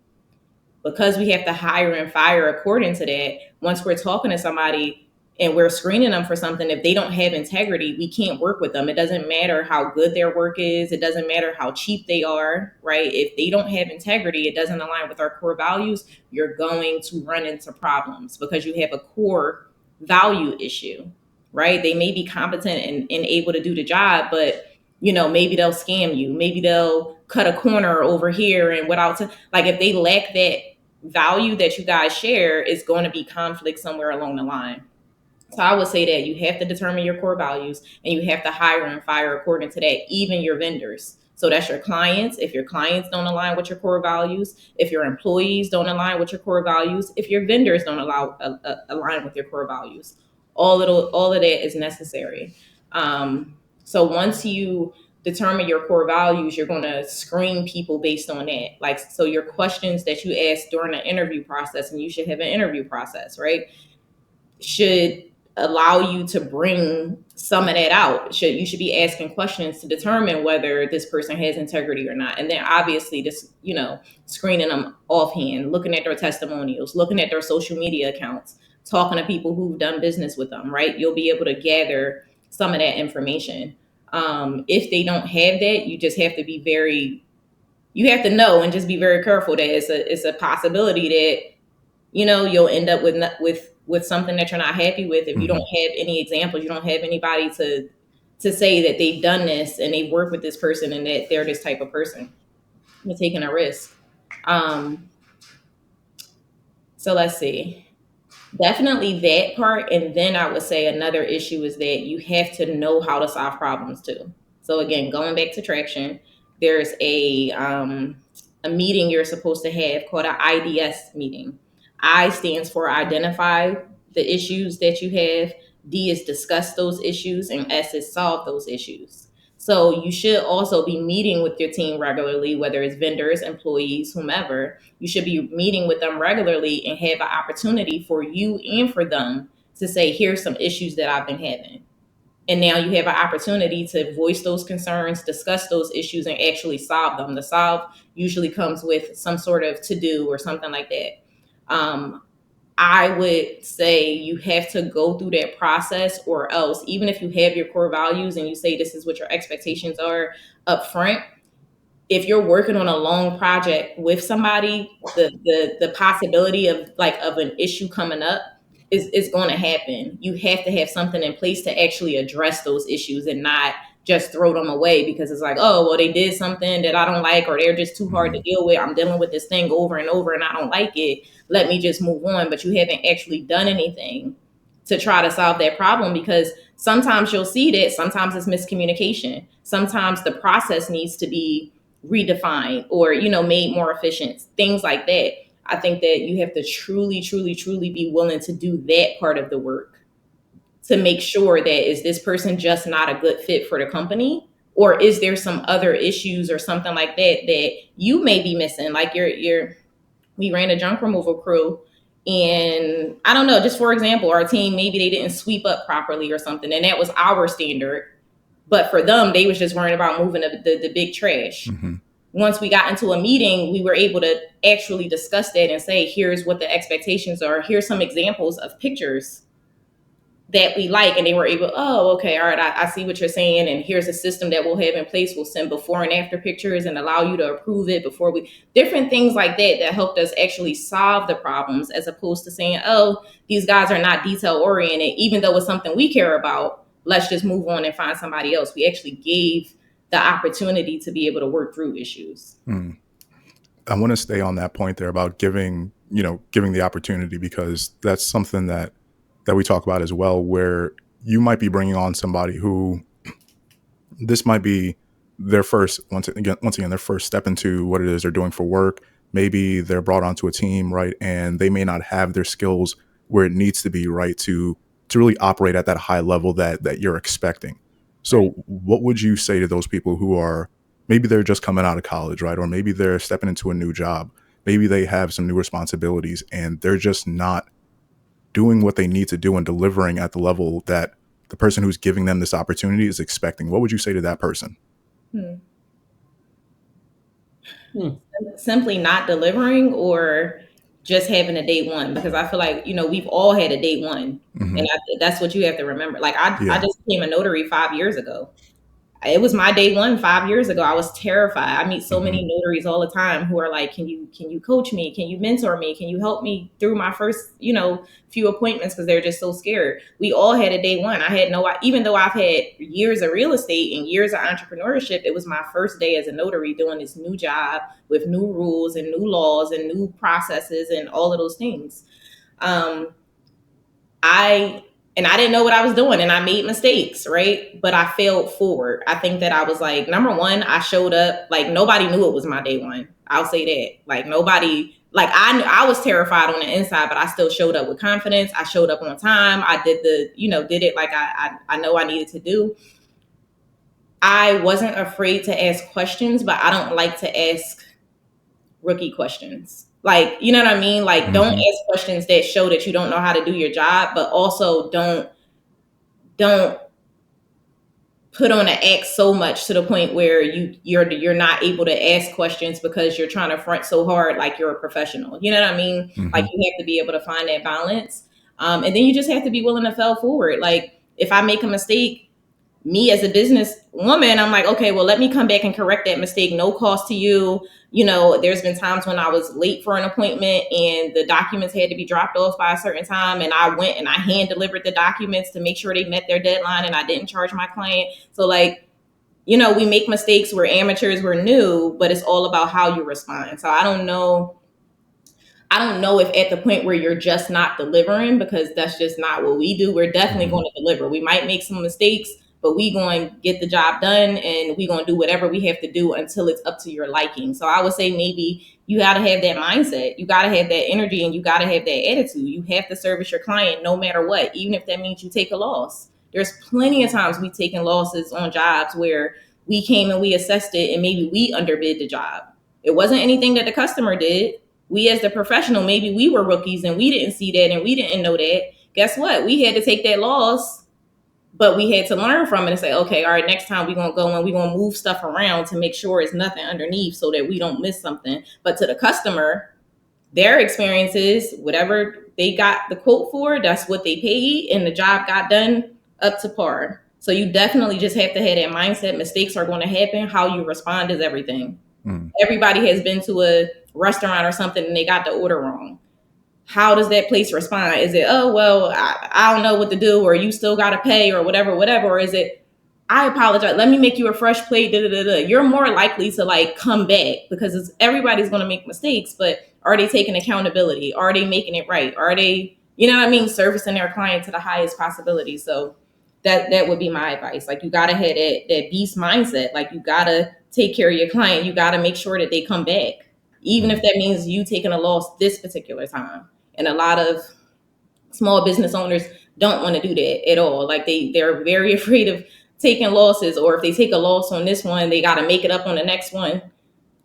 Because we have to hire and fire according to that, once we're talking to somebody and we're screening them for something, if they don't have integrity, we can't work with them. It doesn't matter how good their work is. It doesn't matter how cheap they are, right? If they don't have integrity, it doesn't align with our core values, you're going to run into problems because you have a core value issue, right? They may be competent and able to do the job, but maybe they'll scam you. Maybe they'll cut a corner over here and like, if they lack that value that you guys share, is going to be conflict somewhere along the line. So I would say that you have to determine your core values, and you have to hire and fire according to that, even your vendors. So that's your clients. If your clients don't align with your core values, if your employees don't align with your core values, if your vendors don't align with your core values, all of that is necessary. So once you determine your core values, you're going to screen people based on that. Like, so your questions that you ask during the interview process, and you should have an interview process, right, should allow you to bring some of that out. You should be asking questions to determine whether this person has integrity or not. And then obviously just, screening them offhand, looking at their testimonials, looking at their social media accounts, talking to people who've done business with them, right? You'll be able to gather some of that information. If they don't have that, you just have to you have to know and just be very careful that it's a possibility that, you'll end up with something that you're not happy with if you don't have any examples. You don't have anybody to say that they've done this and they've worked with this person and that they're this type of person. You're taking a risk. So let's see. Definitely that part. And then I would say another issue is that you have to know how to solve problems too. So again, going back to traction, there's a meeting you're supposed to have called an IDS meeting. I stands for identify the issues that you have. D is discuss those issues, and S is solve those issues. So you should also be meeting with your team regularly, whether it's vendors, employees, whomever. You should be meeting with them regularly and have an opportunity for you and for them to say, here's some issues that I've been having. And now you have an opportunity to voice those concerns, discuss those issues, and actually solve them. The solve usually comes with some sort of to-do or something like that. I would say you have to go through that process, or else, even if you have your core values and you say this is what your expectations are up front, if you're working on a long project with somebody, the possibility of an issue coming up is going to happen. You have to have something in place to actually address those issues and not just throw them away because it's like, oh, well, they did something that I don't like, or they're just too hard to deal with. I'm dealing with this thing over and over and I don't like it. Let me just move on. But you haven't actually done anything to try to solve that problem, because sometimes you'll see that sometimes it's miscommunication. Sometimes the process needs to be redefined or, made more efficient, things like that. I think that you have to truly, truly, truly be willing to do that part of the work to make sure that, is this person just not a good fit for the company? Or is there some other issues or something like that you may be missing? Like we ran a junk removal crew, and I don't know, just for example, our team, maybe they didn't sweep up properly or something, and that was our standard. But for them, they was just worrying about moving the big trash. Once we got into a meeting, we were able to actually discuss that and say, here's what the expectations are. Here's some examples of pictures that we like. And they were able, oh, okay, all right, I see what you're saying. And here's a system that we'll have in place. We'll send before and after pictures and allow you to approve it before different things like that helped us actually solve the problems, as opposed to saying, oh, these guys are not detail oriented, even though it's something we care about. Let's just move on and find somebody else. We actually gave the opportunity to be able to work through issues. I want to stay on that point there about giving the opportunity, because that's something that we talk about as well, where you might be bringing on somebody who this might be their first, once again, their first step into what it is they're doing for work. Maybe they're brought onto a team, right? And they may not have their skills where it needs to be, right, to really operate at that high level that you're expecting. So what would you say to those people who are, maybe they're just coming out of college, right? Or maybe they're stepping into a new job. Maybe they have some new responsibilities and they're just not doing what they need to do and delivering at the level that the person who's giving them this opportunity is expecting. What would you say to that person? Simply not delivering, or just having a day one? Because I feel like, we've all had a day one. Mm-hmm. And that's what you have to remember. Like I Yeah. just became a notary 5 years ago. It was my day one 5 years ago. I was terrified. I meet so many notaries all the time who are like, can you coach me? Can you mentor me? Can you help me through my first, few appointments? Because they're just so scared. We all had a day one. I had even though I've had years of real estate and years of entrepreneurship, it was my first day as a notary doing this new job with new rules and new laws and new processes and all of those things. I didn't know what I was doing and I made mistakes, right? But I failed forward. I think that I was like, number one, I showed up, like nobody knew it was my day one. I'll say that. Like nobody, like I was terrified on the inside, but I still showed up with confidence. I showed up on time. I did did it like I know I needed to do. I wasn't afraid to ask questions, but I don't like to ask rookie questions. Like, you know what I mean? Like, don't ask questions that show that you don't know how to do your job, but also don't put on an act so much to the point where you're not able to ask questions because you're trying to front so hard like you're a professional. You know what I mean? Like you have to be able to find that balance. And then you just have to be willing to fail forward. Like if I make a mistake, me as a business woman, I'm like, okay, well, let me come back and correct that mistake. No cost to you. There's been times when I was late for an appointment and the documents had to be dropped off by a certain time. And I went and I hand delivered the documents to make sure they met their deadline and I didn't charge my client. So like, we make mistakes. We're amateurs, we're new, but it's all about how you respond. So I don't know if at the point where you're just not delivering, because that's just not what we do. We're definitely going to deliver. We might make some mistakes, but we going to get the job done and we going to do whatever we have to do until it's up to your liking. So I would say maybe you got to have that mindset. You got to have that energy and you got to have that attitude. You have to service your client no matter what, even if that means you take a loss. There's plenty of times we've taken losses on jobs where we came and we assessed it and maybe we underbid the job. It wasn't anything that the customer did. We as the professional, maybe we were rookies and we didn't see that and we didn't know that. Guess what? We had to take that loss, but we had to learn from it and say, okay, all right, next time we're going to go and we're going to move stuff around to make sure it's nothing underneath so that we don't miss something. But to the customer, their experiences, whatever they got the quote for, that's what they paid and the job got done up to par. So you definitely just have to have that mindset. Mistakes are going to happen. How you respond is everything. Everybody has been to a restaurant or something and they got the order wrong. How does that place respond? Is it, oh, well, I don't know what to do, or you still got to pay, or whatever, or is it, I apologize, let me make you a fresh plate, You're more likely to like come back because everybody's going to make mistakes, but are they taking accountability? Are they making it right? Are they, servicing their client to the highest possibility? So that would be my advice. Like you got to have that beast mindset. Like you got to take care of your client. You got to make sure that they come back, even if that means you taking a loss this particular time. And a lot of small business owners don't want to do that at all. Like they're very afraid of taking losses, or if they take a loss on this one, they got to make it up on the next one.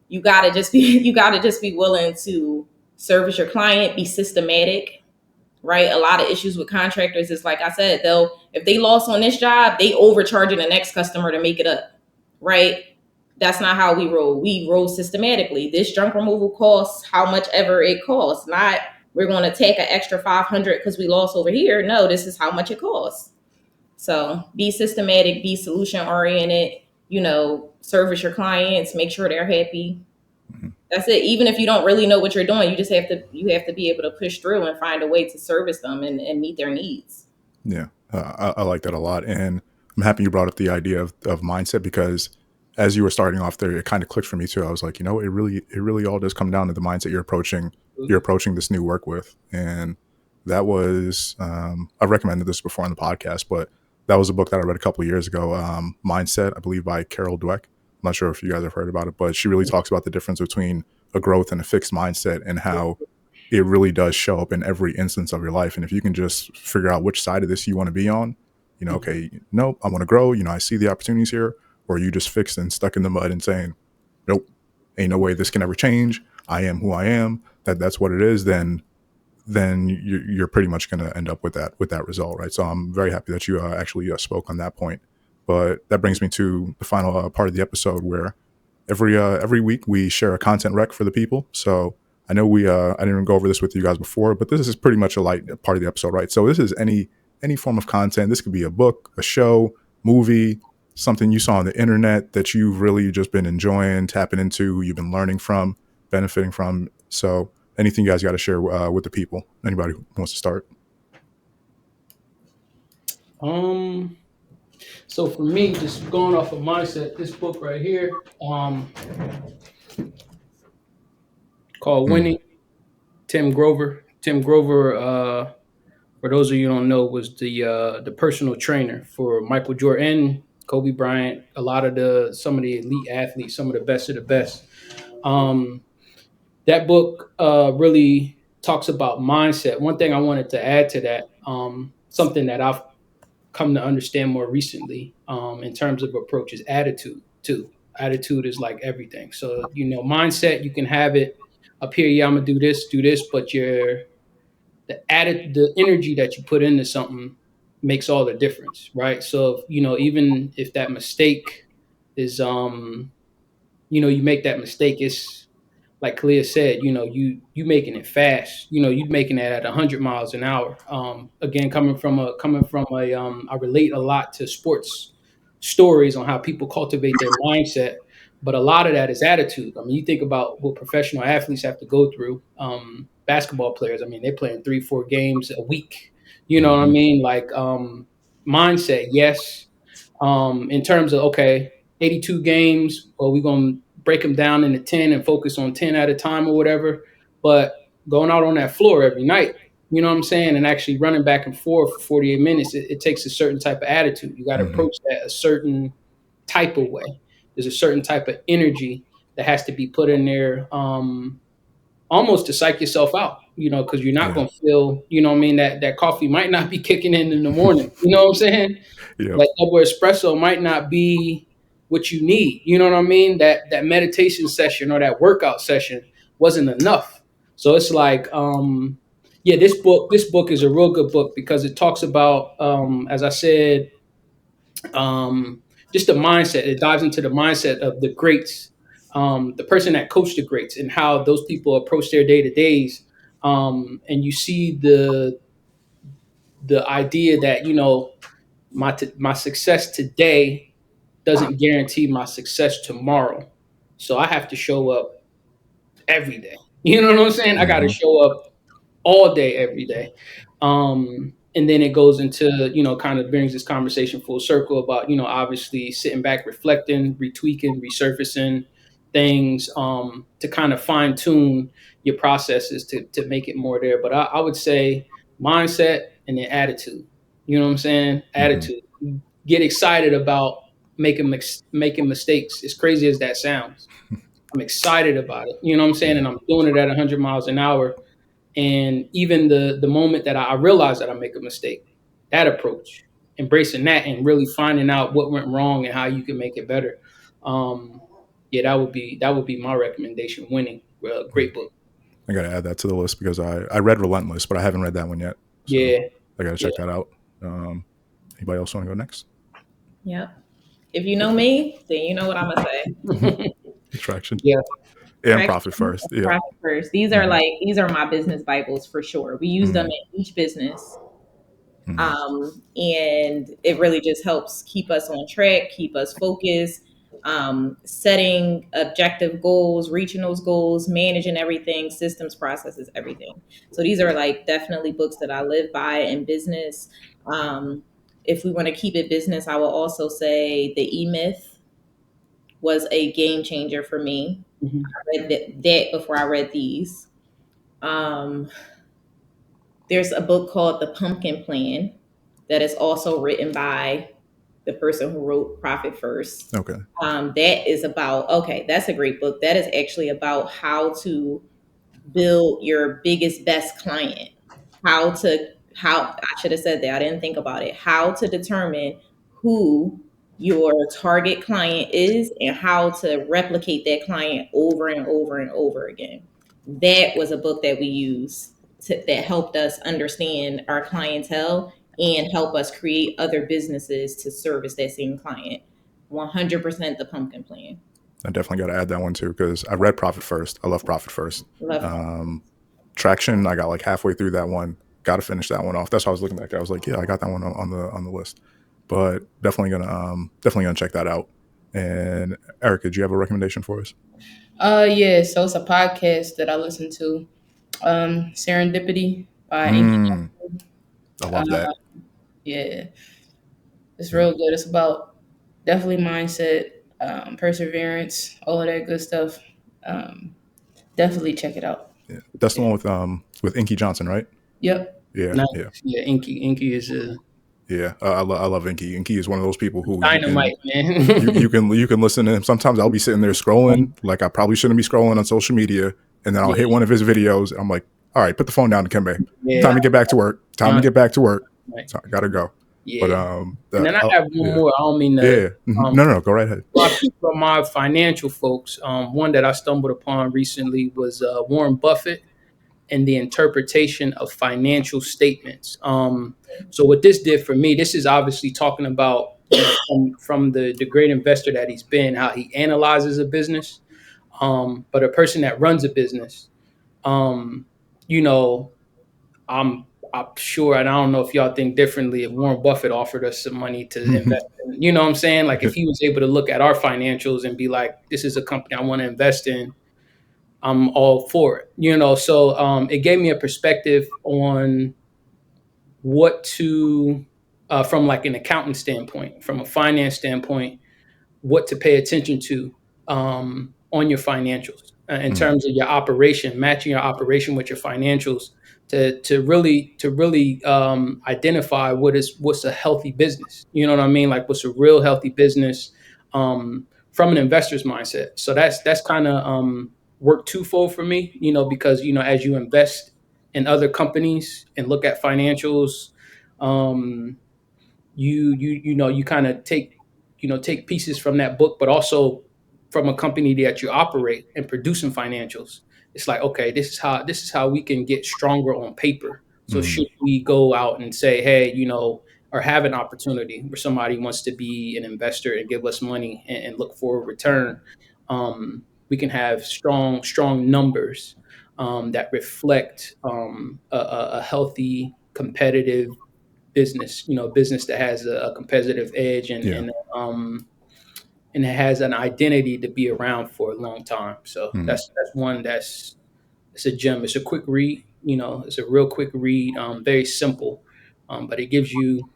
You got to just be willing to service your client, be systematic, right? A lot of issues with contractors is, like I said, if they lost on this job, they overcharging the next customer to make it up, right? That's not how we roll. We roll systematically. This junk removal costs how much ever it costs. Not we're going to take an extra 500 because we lost over here. No, this is how much it costs. So be systematic, be solution oriented, service your clients, make sure they're happy. That's it. Even if you don't really know what you're doing, you have to be able to push through and find a way to service them and meet their needs. Yeah, I like that a lot. And I'm happy you brought up the idea of mindset, because as you were starting off there, it kind of clicked for me too. I was like, it really all does come down to the mindset you're approaching this new work with. And that was, I've recommended this before on the podcast, but that was a book that I read a couple of years ago, Mindset, I believe by Carol Dweck. I'm not sure if you guys have heard about it, but she really talks about the difference between a growth and a fixed mindset and how it really does show up in every instance of your life. And if you can just figure out which side of this you want to be on, Okay, nope, I want to grow. I see the opportunities here. Or are you just fixed and stuck in the mud and saying, nope, ain't no way this can ever change. I am who I am. That's what it is. Then you're pretty much going to end up with that result, right? So I'm very happy that you actually spoke on that point. But that brings me to the final part of the episode, where every week we share a content rec for the people. So I know I didn't even go over this with you guys before, but this is pretty much a light part of the episode, right? So this is any form of content. This could be a book, a show, movie, something you saw on the internet that you've really just been enjoying, tapping into, you've been learning from, benefiting from. So anything you guys got to share with the people? Anybody who wants to start? So for me, just going off of mindset, this book right here, called Winning, Tim Grover. Tim Grover, for those of you who don't know, was the personal trainer for Michael Jordan, Kobe Bryant, a lot of some of the elite athletes, some of the best of the best. That book really talks about mindset. One thing I wanted to add to that, something that I've come to understand more recently, in terms of approach, is attitude too. Attitude is like everything. So, mindset, you can have it up here. Yeah, I'm gonna do this, but the energy that you put into something makes all the difference, right? So, even if that mistake is, you make that mistake, it's like Khalia said, you making it fast, you making it at 100 miles an hour. Again, coming from a, I relate a lot to sports stories on how people cultivate their mindset, but a lot of that is attitude. I mean, you think about what professional athletes have to go through. Basketball players, I mean, they're playing 3-4 games a week. You know what I mean? Like, mindset, yes. In terms of, okay, 82 games, well, we're going to break them down into 10 and focus on 10 at a time or whatever. But going out on that floor every night, you know what I'm saying, and actually running back and forth for 48 minutes, it takes a certain type of attitude. You got to approach that a certain type of way. There's a certain type of energy that has to be put in there, almost to psych yourself out, because you're not going to feel, what I mean, that coffee might not be kicking in the morning. You know what I'm saying? Yep. That double espresso might not be what you need. You know what I mean? That meditation session or that workout session wasn't enough. So it's like, this book is a real good book because it talks about, as I said, just the mindset. It dives into the mindset of the greats, the person that coached the greats, and how those people approach their day to days. And you see the idea that my success today doesn't guarantee my success tomorrow. So I have to show up every day. You know what I'm saying? I got to show up all day, every day. And then it goes into, kind of brings this conversation full circle about, obviously sitting back, reflecting, retweaking, resurfacing things, to kind of fine tune your processes to make it more there. But I would say mindset and then attitude. You know what I'm saying? Attitude. Get excited about making mistakes. As crazy as that sounds, I'm excited about it. You know what I'm saying? And I'm doing it at 100 miles an hour. And even the moment that I realize that I make a mistake, that approach, embracing that and really finding out what went wrong and how you can make it better. That would be my recommendation. Winning, great book. I got to add that to the list because I read Relentless, but I haven't read that one yet. So I got to check that out. Anybody else want to go next? Yep. If you know me, then you know what I'm gonna say. Traction. Yeah. And profit first. Yeah. Profit first. These are my business Bibles for sure. We use them in each business. And it really just helps keep us on track, keep us focused, setting objective goals, reaching those goals, managing everything, systems, processes, everything. So these are definitely books that I live by in business. If we want to keep it business, I will also say the E-Myth was a game changer for me. I read that before I read these. There's a book called The Pumpkin Plan that is also written by the person who wrote Profit First. Okay. That is that's a great book. That is actually about how to build your biggest, best client, how how I should have said that. I didn't think about it. How to determine who your target client is and how to replicate that client over and over and over again. That was a book that we used that helped us understand our clientele and help us create other businesses to service that same client. 100% the pumpkin plan. I definitely got to add that one too, because I read Profit First. I love Profit First. Love it. Traction, I got like halfway through that one. Got to finish that one off. That's why I was looking back. I was like, yeah, I got that one on the list. But definitely gonna check that out. And Erica, do you have a recommendation for us? Yeah. So it's a podcast that I listen to. Serendipity by Inky. I love that. Yeah, it's real good. It's about definitely mindset, perseverance, all of that good stuff. Definitely check it out. Yeah. That's the one with Inky Johnson, right? Yep. Yeah, Nice. yeah. Yeah, Inky is a Yeah, I love Inky. Inky is one of those people who dynamite, man. you can listen to him. Sometimes I'll be sitting there scrolling, like I probably shouldn't be scrolling on social media, and then I'll hit one of his videos, and I'm like, all right, put the phone down, Dekimbe. Time to get back to work. Right. So I gotta go. Yeah. But and then I have one more. I don't mean to. Yeah. No, go right ahead. From my financial folks, one that I stumbled upon recently was Warren Buffett and the interpretation of financial statements. So what this did for me, this is obviously talking about from the great investor that he's been, how he analyzes a business. But a person that runs a business, you know, I'm sure, and I don't know if y'all think differently, if Warren Buffett offered us some money to invest in, you know what I'm saying? Like if he was able to look at our financials and be like, this is a company I want to invest in, I'm all for it, you know? So it gave me a perspective on what to, from like an accountant standpoint, from a finance standpoint, what to pay attention to on your financials in terms of your operation, matching your operation with your financials to really identify what's a healthy business. You know what I mean? Like what's a real healthy business from an investor's mindset. So that's kind of worked twofold for me, you know, because, you know, as you invest in other companies and look at financials, you kind of take pieces from that book, but also from a company that you operate and producing financials. It's like, okay, this is how we can get stronger on paper. So should we go out and say, hey, you know, or have an opportunity where somebody wants to be an investor and give us money and look for a return, we can have strong numbers that reflect a healthy, competitive business, you know, business that has a competitive edge and it has an identity to be around for a long time. So that's one it's a gem. It's a quick read, you know, it's a real quick read, very simple, but it gives you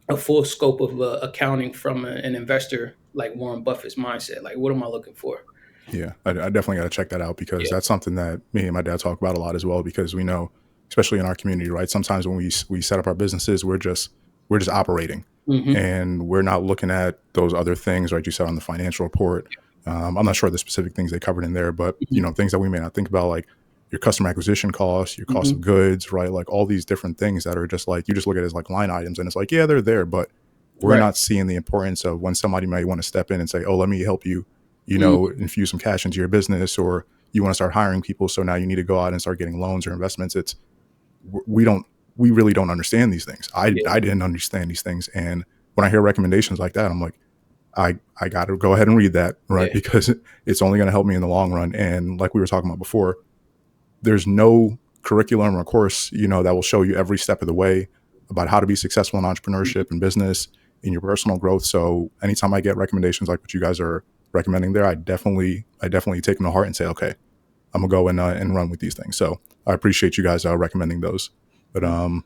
a full scope of accounting from an investor like Warren Buffett's mindset. Like, what am I looking for? Yeah, I definitely got to check that out because that's something that me and my dad talk about a lot as well, because we know, especially in our community, right? Sometimes when we set up our businesses, we're just operating and we're not looking at those other things, right? You said on the financial report. I'm not sure the specific things they covered in there, but you know, things that we may not think about, like your customer acquisition costs, your cost of goods, right? Like all these different things that are just like, you just look at it as like line items and it's like, yeah, they're there, but we're not seeing the importance of when somebody might want to step in and say, oh, let me help you, you know, infuse some cash into your business, or you want to start hiring people. So now you need to go out and start getting loans or investments. We really don't understand these things. I didn't understand these things. And when I hear recommendations like that, I'm like, I got to go ahead and read that, right? Because it's only going to help me in the long run. And like we were talking about before, there's no curriculum or course, you know, that will show you every step of the way about how to be successful in entrepreneurship and business, in your personal growth. So anytime I get recommendations like what you guys are recommending there, I definitely take them to heart and say, okay, I'm gonna go and run with these things. So I appreciate you guys recommending those. But to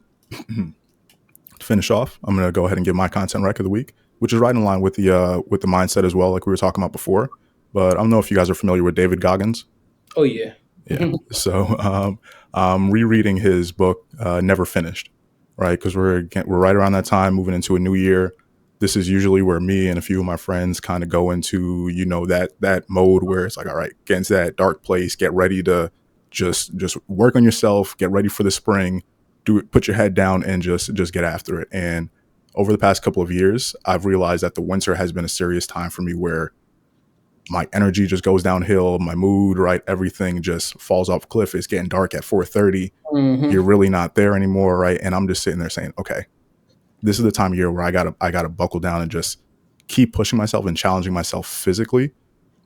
finish off, I'm gonna go ahead and give my content rec of the week, which is right in line with the mindset as well, like we were talking about before. But I don't know if you guys are familiar with David Goggins. Oh yeah. Yeah. So I'm rereading his book, Never Finished, right? Because we're right around that time, moving into a new year. This is usually where me and a few of my friends kind of go into, you know, that mode where it's like, all right, get into that dark place, get ready to just work on yourself, get ready for the spring, put your head down and just get after it. And over the past couple of years, I've realized that the winter has been a serious time for me where my energy just goes downhill, my mood, right? Everything just falls off a cliff. It's getting dark at 4:30. You're really not there anymore, right? And I'm just sitting there saying, okay, this is the time of year where I gotta buckle down and just keep pushing myself and challenging myself physically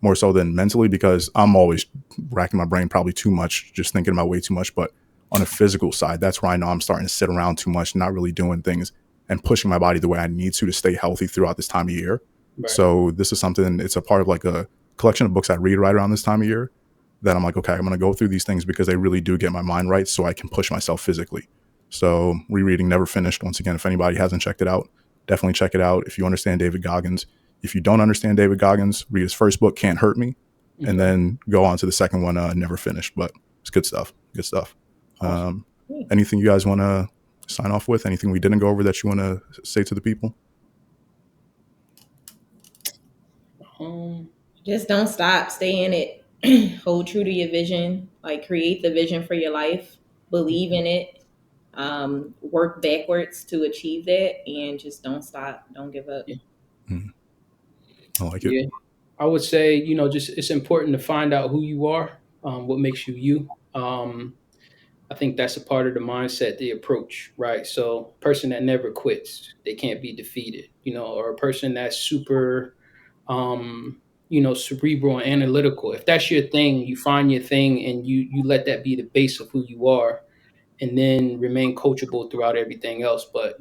more so than mentally, because I'm always racking my brain probably too much, just thinking about way too much. But on a physical side, that's where I know I'm starting to sit around too much, not really doing things and pushing my body the way I need to stay healthy throughout this time of year. Right. So this is something, it's a part of like a collection of books I read right around this time of year that I'm like, okay, I'm going to go through these things because they really do get my mind right so I can push myself physically. So rereading Never Finished, once again, if anybody hasn't checked it out, definitely check it out. If you understand David Goggins, if you don't understand David Goggins, read his first book, Can't Hurt Me, and then go on to the second one, Never Finished. But it's good stuff. Good stuff. Awesome. Anything you guys want to sign off with? Anything we didn't go over that you want to say to the people? Just don't stop. Stay in it. Hold true to your vision. Like, create the vision for your life. Believe in it. Work backwards to achieve that, and just don't stop. Don't give up. I like it. I would say, just it's important to find out who you are, what makes you you. I think that's a part of the mindset, the approach, right? So a person that never quits, they can't be defeated, or a person that's super, cerebral and analytical. If that's your thing, you find your thing and you let that be the base of who you are, and then remain coachable throughout everything else. But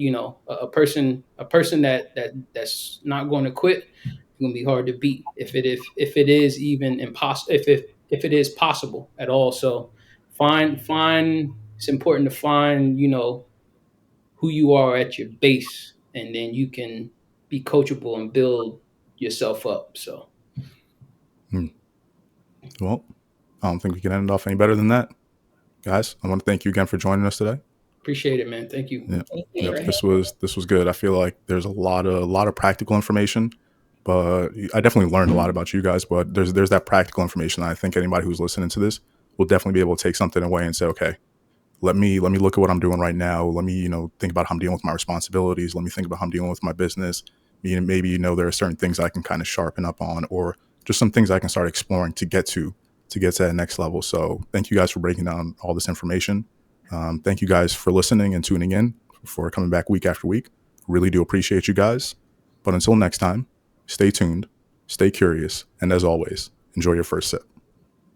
a person that's not going to quit, it's going to be hard to beat if it is even impossible, if it is possible at all. So find it's important to find who you are at your base, and then you can be coachable and build yourself up. So well, I don't think we can end it off any better than that. Guys, I want to thank you again for joining us today. Appreciate it, man. Thank you. Yeah. Yep. This was good. I feel like there's a lot of practical information, but I definitely learned a lot about you guys. But there's that practical information that I think anybody who's listening to this will definitely be able to take something away and say, okay, let me look at what I'm doing right now. Let me think about how I'm dealing with my responsibilities. Let me think about how I'm dealing with my business. Maybe there are certain things I can kind of sharpen up on, or just some things I can start exploring to get to that next level. So thank you guys for breaking down all this information. Thank you guys for listening and tuning in, for coming back week after week. Really do appreciate you guys. But until next time, stay tuned, stay curious, and as always, enjoy your first sip.